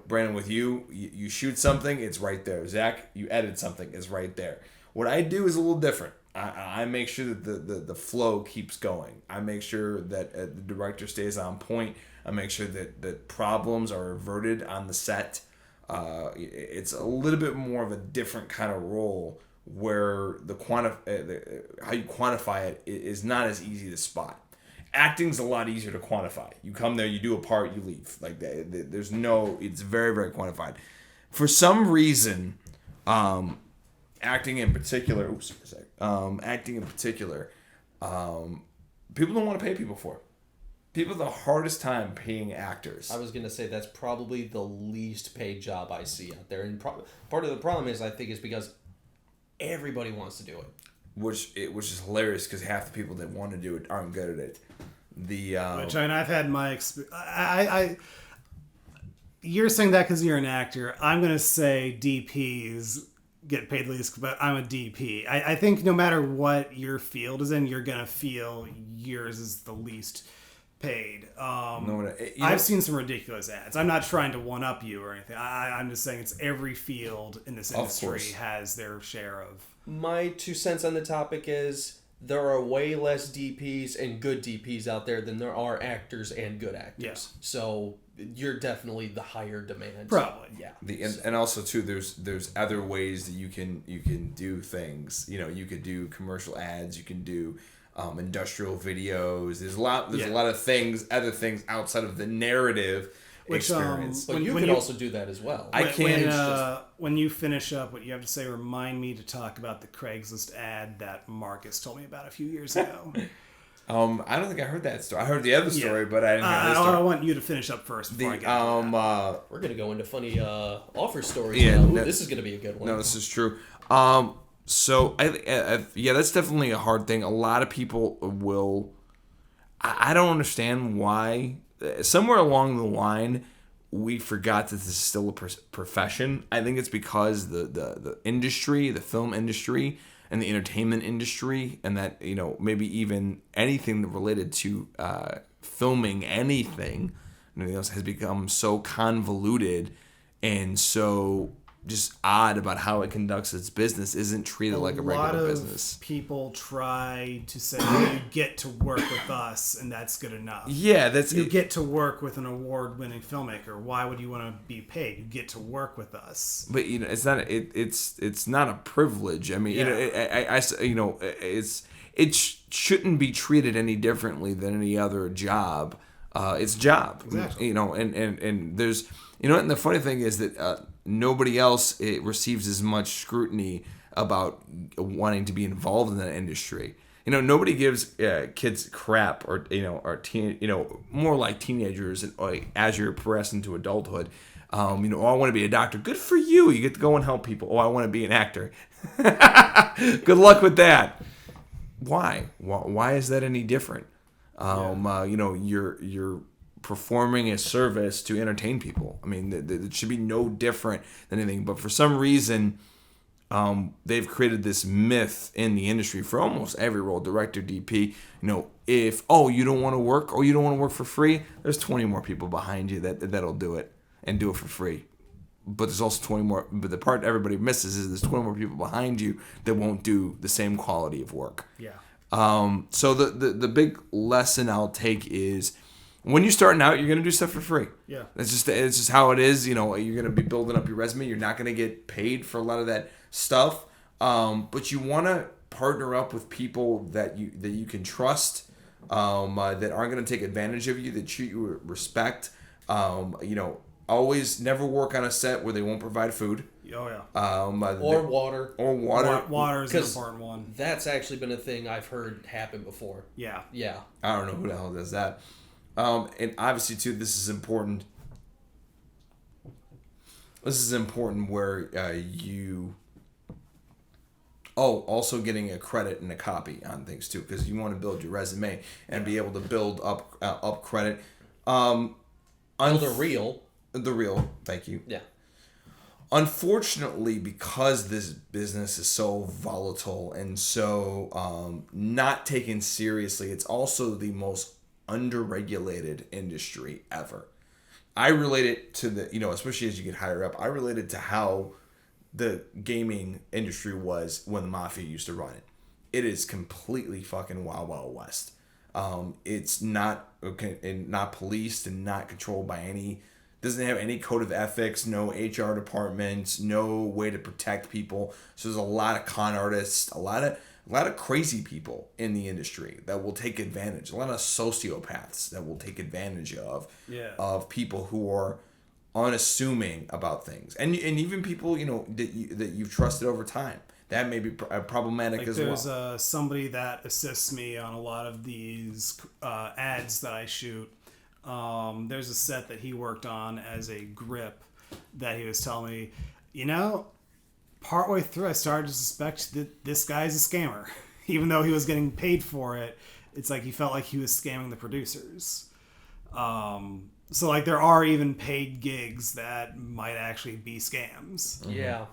Brandon, with you shoot something, it's right there. Zach, you edit something, it's right there. What I do is a little different. I make sure that the flow keeps going. I make sure that the director stays on point. I make sure that problems are averted on the set. It's a little bit more of a different kind of role, where how you quantify it is not as easy to spot. Acting's a lot easier to quantify. You come there, you do a part, you leave. Like, there's it's very, very quantified. For some reason, acting in particular, people don't want to pay people for it. People have the hardest time paying actors. I was going to say that's probably the least paid job I see out there. And part of the problem is, I think, is because everybody wants to do it. Which is hilarious, because half the people that want to do it aren't good at it. I've had my experience. You're saying that because you're an actor. I'm going to say DPs get paid least, but I'm a DP. I think no matter what your field is in, you're going to feel yours is the least paid. I've seen some ridiculous ads. I'm not trying to one-up you or anything. I'm just saying it's every field in this industry has their share of. My 2 cents on the topic is there are way less DPs and good DPs out there than there are actors and good actors. Yeah. So you're definitely the higher demand. Probably. Yeah. And also too, there's other ways that you can do things. You could do commercial ads. You can do industrial videos. There's a lot of things, other things outside of the narrative experience. But you can also do that as well. When you finish up what you have to say, remind me to talk about the Craigslist ad that Marcus told me about a few years ago. I don't think I heard that story. I heard the other story, but I didn't hear this story. I want you to finish up first before I get into that. We're going to go into funny offer stories. This is going to be a good one. No, this is true. So, that's definitely a hard thing. A lot of people will... I don't understand why. Somewhere along the line, we forgot that this is still a profession. I think it's because the industry, the film industry, and the entertainment industry, and that, maybe even anything related to filming anything else has become so convoluted and so just odd about how it conducts its business, isn't treated like a regular business. People try to say, you get to work with us and that's good enough. Yeah, you get to work with an award-winning filmmaker. Why would you want to be paid? You get to work with us. But it's not it's not a privilege. I mean, it shouldn't be treated any differently than any other job. It's a job. Exactly. And there's and the funny thing is that nobody else receives as much scrutiny about wanting to be involved in that industry. Nobody gives kids crap, or more like teenagers, and as you're progressing into adulthood. I want to be a doctor. Good for you. You get to go and help people. I want to be an actor. Good luck with that. Why? Why is that any different? You're performing a service to entertain people. I mean, it should be no different than anything. But for some reason, they've created this myth in the industry for almost every role, director, DP. if you don't want to work or you don't want to work for free, there's 20 more people behind you that'll do it and do it for free. But there's also 20 more. But the part everybody misses is there's 20 more people behind you that won't do the same quality of work. Yeah. So the big lesson I'll take is when you're starting out, you're gonna do stuff for free. Yeah. It's just how it is. You're gonna be building up your resume. You're not gonna get paid for a lot of that stuff. But you want to partner up with people that you can trust, that aren't gonna take advantage of you, that treat you with respect. Always never work on a set where they won't provide food. Oh yeah. Or water. Or water. Water is an important one. That's actually been a thing I've heard happen before. Yeah. Yeah. I don't know who the hell does that. And obviously too, this is important. This is important where you. Oh, also getting a credit and a copy on things too, because you want to build your resume and be able to build up credit. Build a reel. The reel, thank you. Yeah. Unfortunately, because this business is so volatile and so not taken seriously, it's also the most underregulated industry ever. I relate it to especially as you get higher up, I relate it to how the gaming industry was when the mafia used to run it. It is completely fucking wild, wild west. It's not not policed and not controlled by any. Doesn't have any code of ethics, no HR department, no way to protect people. So there's a lot of con artists, a lot of crazy people in the industry that will take advantage. A lot of sociopaths that will take advantage of people who are unassuming about things, and even people that you've trusted over time. That may be problematic as well. There's somebody that assists me on a lot of these ads that I shoot. There's a set that he worked on as a grip that he was telling me, partway through I started to suspect that this guy's a scammer. Even though he was getting paid for it, it's like he felt like he was scamming the producers. So like there are even paid gigs that might actually be scams. Mm-hmm. Yeah.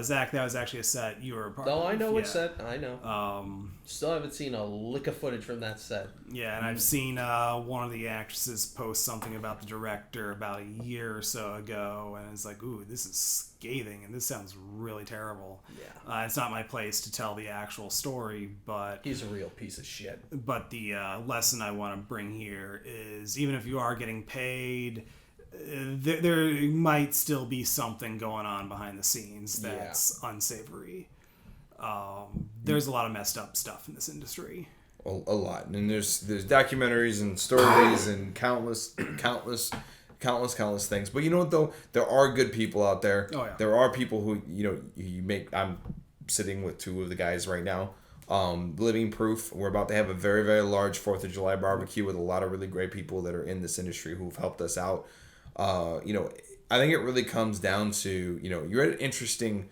Zach, that was actually a set you were a part of. Oh, I know which set. I know. Still haven't seen a lick of footage from that set. Yeah, and I've seen one of the actresses post something about the director about a year or so ago, and it's like, ooh, this is scathing, and this sounds really terrible. Yeah. It's not my place to tell the actual story, but... He's a real piece of shit. But the lesson I want to bring here is, even if you are getting paid... There might still be something going on behind the scenes that's unsavory. There's a lot of messed up stuff in this industry. A lot, and there's documentaries and stories and countless things. But you know what though, there are good people out there. Oh yeah. There are people who you make. I'm sitting with two of the guys right now. Living proof. We're about to have a very, very large 4th of July barbecue with a lot of really great people that are in this industry who've helped us out. I think it really comes down to, you're at an interesting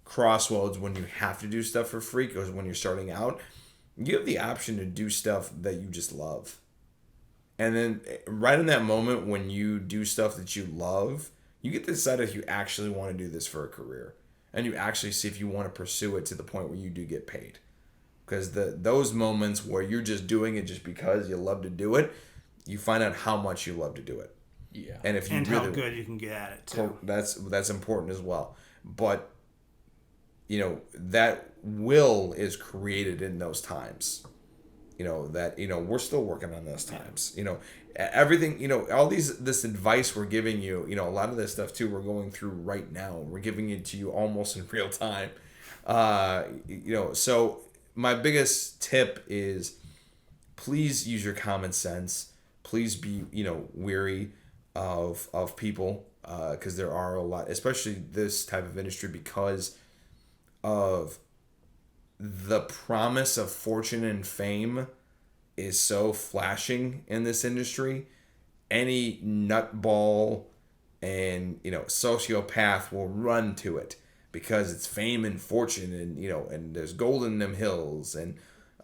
crossroads when you have to do stuff for free, because when you're starting out, you have the option to do stuff that you just love. And then right in that moment when you do stuff that you love, you get to decide if you actually want to do this for a career. And you actually see if you want to pursue it to the point where you do get paid. Because those moments where you're just doing it just because you love to do it, you find out how much you love to do it. Yeah. And if you and really, how good you can get at it too. That's important as well. But that will is created in those times. We're still working on those times. Everything, all this advice we're giving you, a lot of this stuff too we're going through right now. We're giving it to you almost in real time. So my biggest tip is please use your common sense. Please be, wary of people, because there are a lot, especially this type of industry, because of the promise of fortune and fame is so flashing in this industry. Any nutball and sociopath will run to it because it's fame and fortune, and and there's gold in them hills, and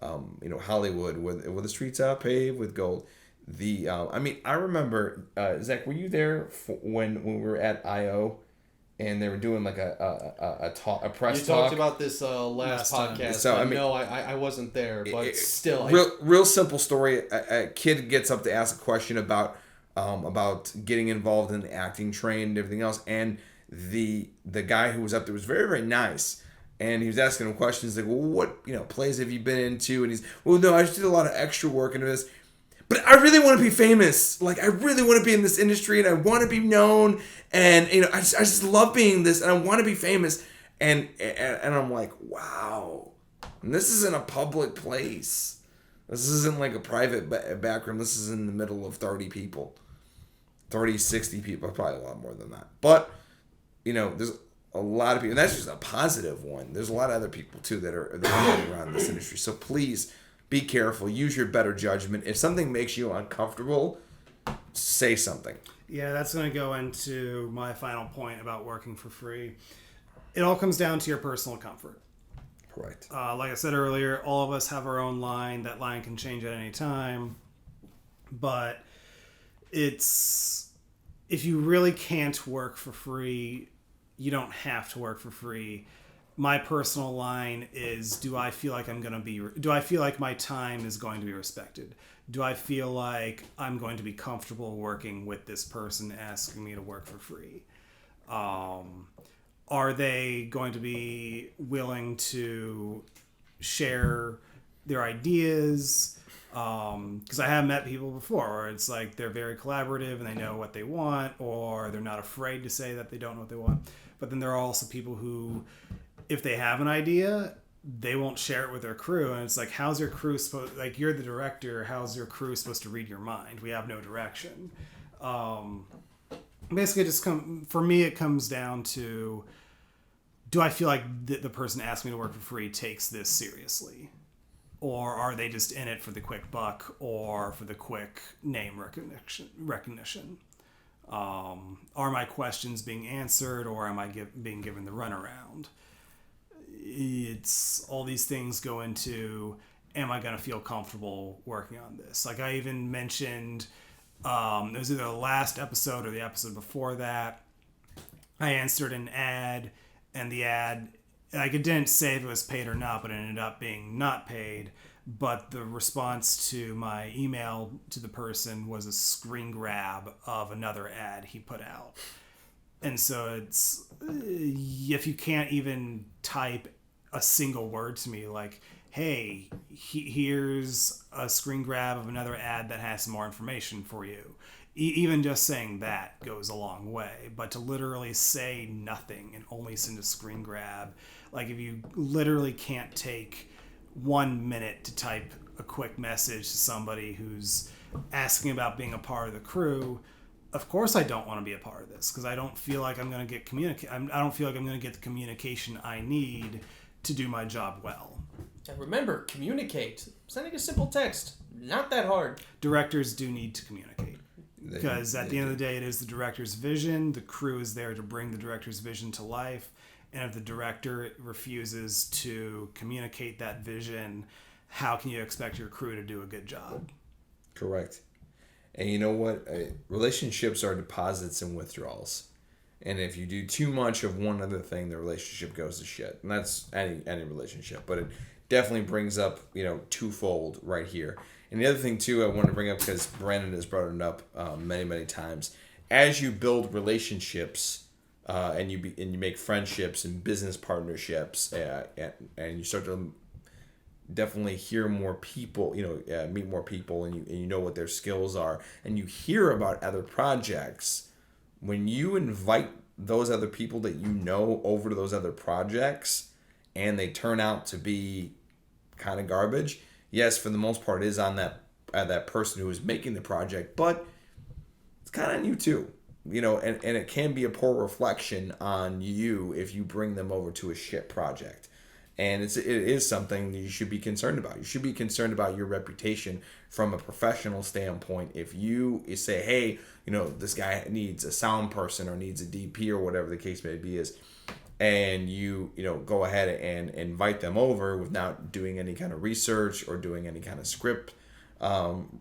Hollywood where the streets are paved with gold. I remember, Zach, were you there when we were at I.O. and they were doing like a press You talk. talked about this last podcast. So, but I mean, no, I wasn't there, but still. Real simple story. A kid gets up to ask a question about getting involved in the acting train and everything else, and the guy who was up there was very, very nice. And he was asking him questions like, well, what plays have you been into? And he's, well, no, I just did a lot of extra work into this. But I really want to be famous. Like, I really want to be in this industry, and I want to be known. And, I just love being this, and I want to be famous. And I'm like, wow. And this isn't a public place. This isn't like a private back room. This is in the middle of 30 people. 30, 60 people. Probably a lot more than that. But, there's a lot of people. And that's just a positive one. There's a lot of other people, too, that are around this industry. So please be careful. Use your better judgment. If something makes you uncomfortable, say something. Yeah, that's going to go into my final point about working for free. It all comes down to your personal comfort. Right. Like I said earlier, all of us have our own line. That line can change at any time. But if you really can't work for free, you don't have to work for free. My personal line is, do I feel like my time is going to be respected? Do I feel like I'm going to be comfortable working with this person asking me to work for free? Are they going to be willing to share their ideas? Because I have met people before where it's like they're very collaborative and they know what they want, or they're not afraid to say that they don't know what they want. But then there are also people who, if they have an idea, they won't share it with their crew. And it's like, how's your crew supposed, like, you're the director, how's your crew supposed to read your mind? We have no direction. Basically, for me, it comes down to, do I feel like the person asking me to work for free takes this seriously? Or are they just in it for the quick buck or for the quick name recognition? Are my questions being answered, or am I being given the runaround? It's all these things go into, am I going to feel comfortable working on this? Like I even mentioned, it was either the last episode or the episode before that, I answered an ad, and the ad, like, it didn't say if it was paid or not, but it ended up being not paid. But the response to my email to the person was a screen grab of another ad he put out. And so it's, if you can't even type a single word to me like, hey, here's a screen grab of another ad that has some more information for you. Even just saying that goes a long way. But to literally say nothing and only send a screen grab, like if you literally can't take 1 minute to type a quick message to somebody who's asking about being a part of the crew, of course I don't want to be a part of this, because I don't feel like I'm going to get I don't feel like I'm going to get the communication I need to do my job well. And remember, communicate. Sending a simple text, not that hard. Directors do need to communicate. Because at the end of the day, it is the director's vision. The crew is there to bring the director's vision to life. And if the director refuses to communicate that vision, how can you expect your crew to do a good job? Correct. And you know what? Relationships are deposits and withdrawals. And if you do too much of one other thing, the relationship goes to shit. And that's any relationship. But it definitely brings up, twofold right here. And the other thing, too, I want to bring up, because Brandon has brought it up many, many times. As you build relationships, and you make friendships and business partnerships, and you start to definitely hear more people, meet more people, and you know what their skills are, and you hear about other projects. When you invite those other people that you know over to those other projects, and they turn out to be kind of garbage, yes, for the most part, it is on that person who is making the project, but it's kind of on you too. And it can be a poor reflection on you if you bring them over to a shit project. And it is something that you should be concerned about. You should be concerned about your reputation from a professional standpoint. If you say, hey, this guy needs a sound person or needs a DP or whatever the case may be and you go ahead and invite them over without doing any kind of research or doing any kind of script,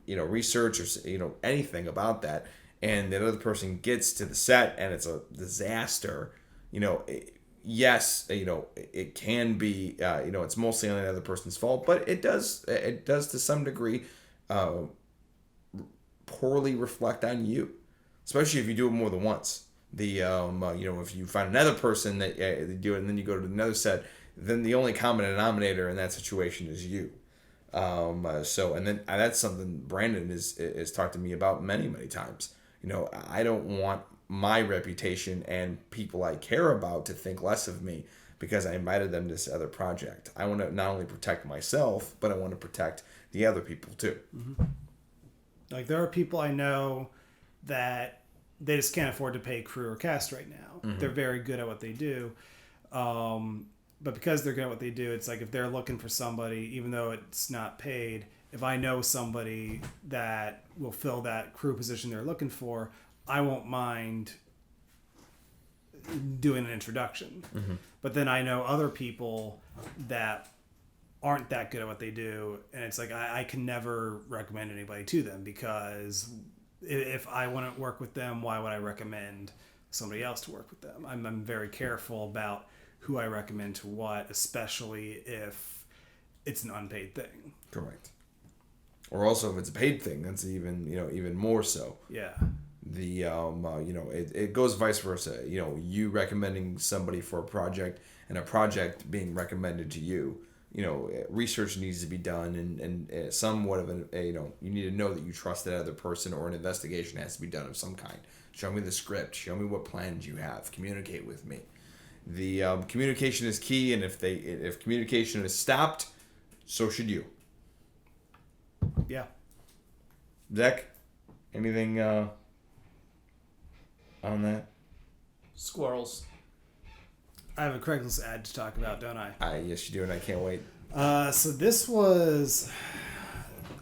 research or, anything about that, and the other person gets to the set and it's a disaster, Yes, it can be, it's mostly on the other person's fault, but it does to some degree poorly reflect on you, especially if you do it more than once. If you find another person that do it and then you go to another set, then the only common denominator in that situation is you. And then that's something Brandon is talked to me about many times. I don't want my reputation and people I care about to think less of me because I invited them to this other project. I want to not only protect myself, but I want to protect the other people too. Mm-hmm. Like there are people I know that they just can't afford to pay crew or cast right now. Mm-hmm. They're very good at what they do. But because they're good at what they do, it's like if they're looking for somebody, even though it's not paid, if I know somebody that will fill that crew position they're looking for, I won't mind doing an introduction. Mm-hmm. But then I know other people that aren't that good at what they do, and it's like I can never recommend anybody to them because if I wouldn't work with them, why would I recommend somebody else to work with them? I'm very careful about who I recommend to what, especially if it's an unpaid thing. Correct. Or also if it's a paid thing, that's even more so. Yeah. It goes vice versa. You recommending somebody for a project and a project being recommended to you. Research needs to be done and somewhat of you need to know that you trust that other person, or an investigation has to be done of some kind. Show me the script. Show me what plans you have. Communicate with me. The communication is key, and if communication is stopped, so should you. Yeah. Zack, anything on that? Squirrels. I have a Craigslist ad to talk about, don't I? Yes, you do, and I can't wait. So this was...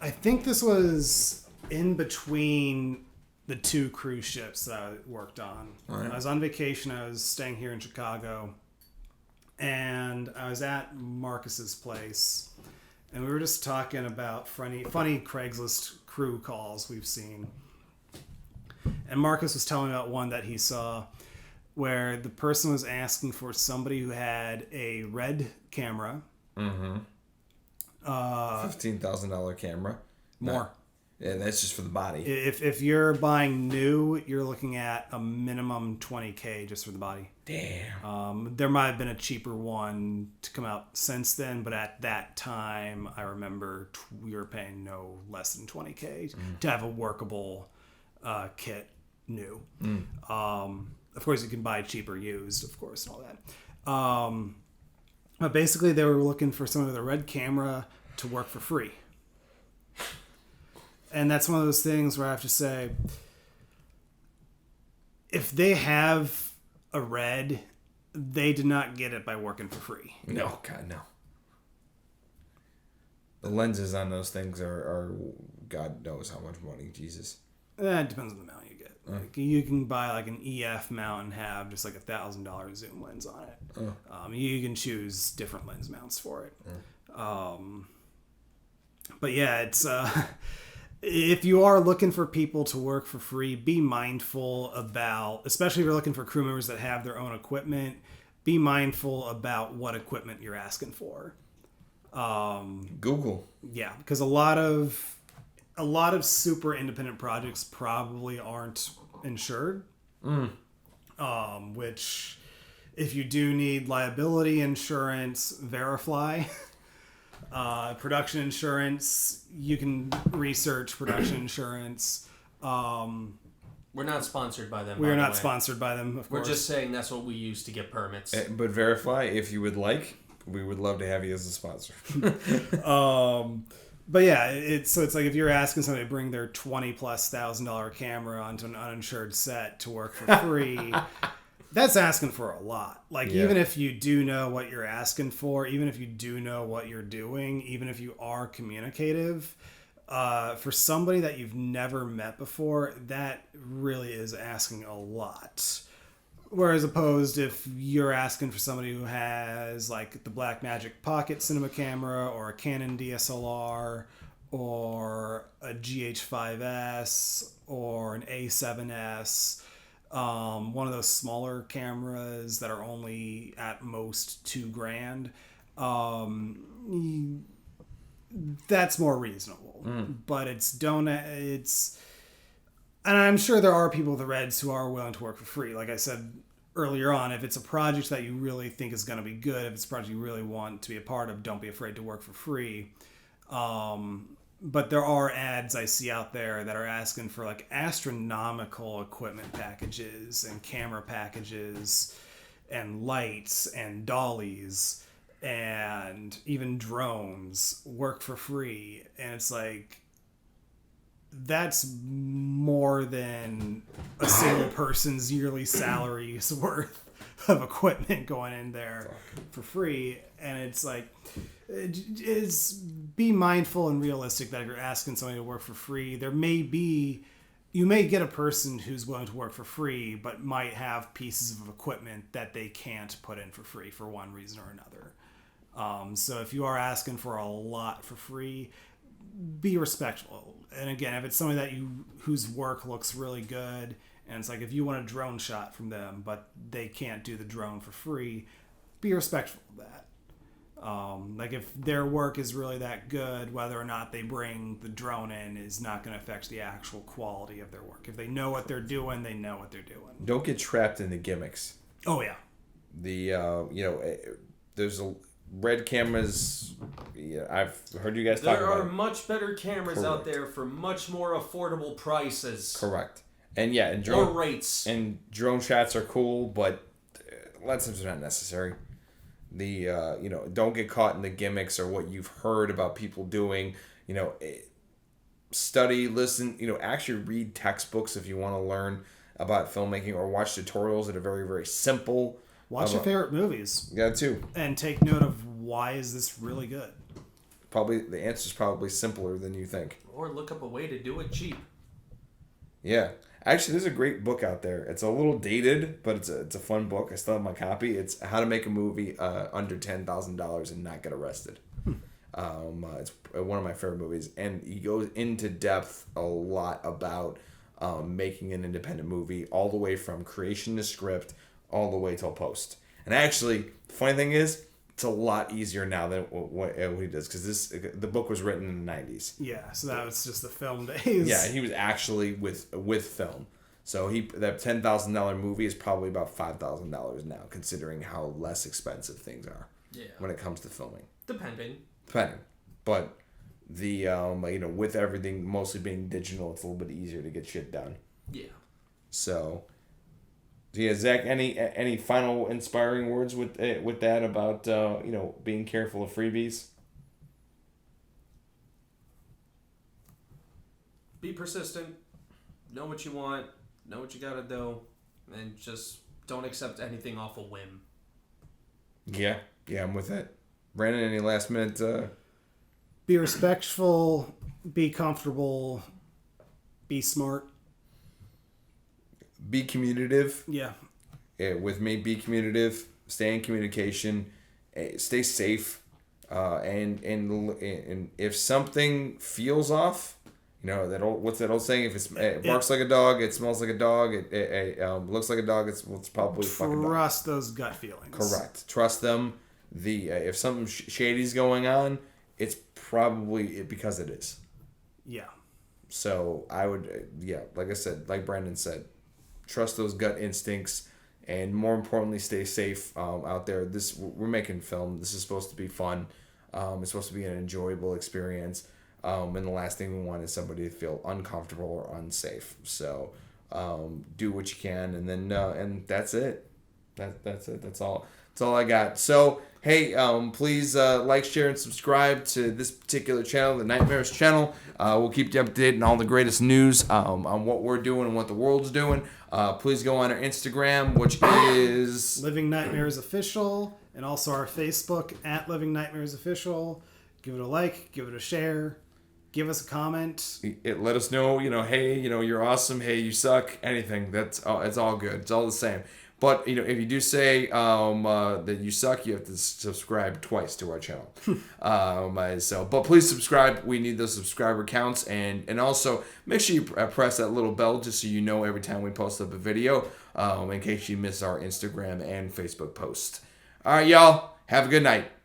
I think this was in between the 2 cruise ships that I worked on. Right. I was on vacation. I was staying here in Chicago. And I was at Marcus's place. And we were just talking about funny Craigslist crew calls we've seen. And Marcus was telling me about one that he saw where the person was asking for somebody who had a red camera. Mm-hmm. $15,000 camera. More. Yeah, that's just for the body. If you're buying new, you're looking at a minimum $20,000 just for the body. Damn. There might have been a cheaper one to come out since then, but at that time, I remember we were paying no less than $20,000 to have a workable kit new. Of course, you can buy cheaper used, of course, and all that. But basically, they were looking for someone with a red camera to work for free. And that's one of those things where I have to say, if they have a red, they did not get it by working for free. No, God, no. The lenses on those things are God knows how much money, Jesus. It depends on the mount you get. Like, you can buy like an EF mount and have just like $1,000 zoom lens on it. You can choose different lens mounts for it. But yeah, it's if you are looking for people to work for free, be mindful about, especially if you're looking for crew members that have their own equipment, be mindful about what equipment you're asking for. Google. Yeah, because a lot of super independent projects probably aren't insured. Which, if you do need liability insurance, Verify. Production insurance, you can research production insurance. We're not sponsored by them. We are not sponsored by them, of course. We're just saying that's what we use to get permits. But Verify, if you would like, we would love to have you as a sponsor. But yeah, it's like if you're asking somebody to bring their $20,000+ camera onto an uninsured set to work for free, that's asking for a lot. Like, even if you do know what you're asking for, even if you do know what you're doing, even if you are communicative, for somebody that you've never met before, that really is asking a lot. Whereas opposed if you're asking for somebody who has like the Blackmagic Pocket cinema camera or a Canon DSLR or a GH5S or an A7S, one of those smaller cameras that are only at most $2,000, that's more reasonable. But and I'm sure there are people with the Reds who are willing to work for free. Like I said earlier on, if it's a project that you really think is going to be good, if it's a project you really want to be a part of, don't be afraid to work for free. But there are ads I see out there that are asking for like astronomical equipment packages and camera packages and lights and dollies and even drones work for free. And it's like, that's more than a single person's yearly salary's worth of equipment going in there for free. And it's like, be mindful and realistic that if you're asking somebody to work for free, you may get a person who's willing to work for free, but might have pieces of equipment that they can't put in for free for one reason or another. So if you are asking for a lot for free, be respectful. And again, if it's somebody whose work looks really good, and it's like if you want a drone shot from them, but they can't do the drone for free, be respectful of that. Like if their work is really that good, whether or not they bring the drone in is not going to affect the actual quality of their work. If they know what they're doing, they know what they're doing. Don't get trapped in the gimmicks. Oh yeah. There's red cameras. Yeah, I've heard you guys talk about. There are much better cameras out there for much more affordable prices. Correct. And yeah, and drone rates. And drone shots are cool, but a lot of times they're not necessary. Don't get caught in the gimmicks or what you've heard about people doing. Study, listen. Actually read textbooks if you want to learn about filmmaking, or watch tutorials that are very, very simple. Watch your favorite movies. Yeah, too. And take note of why is this really good. Probably the answer's probably simpler than you think. Or look up a way to do it cheap. Yeah. Actually, there's a great book out there. It's a little dated, but it's a fun book. I still have my copy. It's How to Make a Movie Under $10,000 and Not Get Arrested. It's one of my favorite movies, and he goes into depth a lot about making an independent movie, all the way from creation to script, all the way till post. And actually, the funny thing is, it's a lot easier now than what he does, because the book was written in the 90s. Yeah, so that was just the film days. Yeah, he was actually with film. So that $10,000 movie is probably about $5,000 now, considering how less expensive things are. Yeah. When it comes to filming. Depending. But with everything mostly being digital, it's a little bit easier to get shit done. Yeah. So, yeah, Zach, any final inspiring words with that about being careful of freebies? Be persistent. Know what you want. Know what you gotta do, and just don't accept anything off a whim. Yeah, I'm with that. Brandon, any last minute? Be respectful. Be comfortable. Be smart. Be communicative. Yeah. With me, be communicative. Stay in communication. Stay safe. And if something feels off, what's that old saying? If it barks like a dog, it smells like a dog, it looks like a dog, it's probably a fucking dog. Trust those gut feelings. Correct. Trust them. If something shady's going on, it's probably because it is. Yeah. So I would, like I said, like Brandon said, trust those gut instincts, and more importantly, stay safe out there. We're making film. This is supposed to be fun. It's supposed to be an enjoyable experience. And the last thing we want is somebody to feel uncomfortable or unsafe. So do what you can, and then and that's it. That's it. That's all I got. So hey, please like, share, and subscribe to this particular channel, the Nightmares channel. We'll keep you updated on all the greatest news on what we're doing and what the world's doing. Please go on our Instagram, which is Living Nightmares Official, and also our Facebook at Living Nightmares Official. Give it a like, give it a share, give us a comment. Let us know, hey, you're awesome. Hey, you suck. Anything. It's all good. It's all the same. But if you do say that you suck, you have to subscribe twice to our channel. But please subscribe. We need those subscriber counts, and also make sure you press that little bell just so you know every time we post up a video, in case you miss our Instagram and Facebook post. All right, y'all. Have a good night.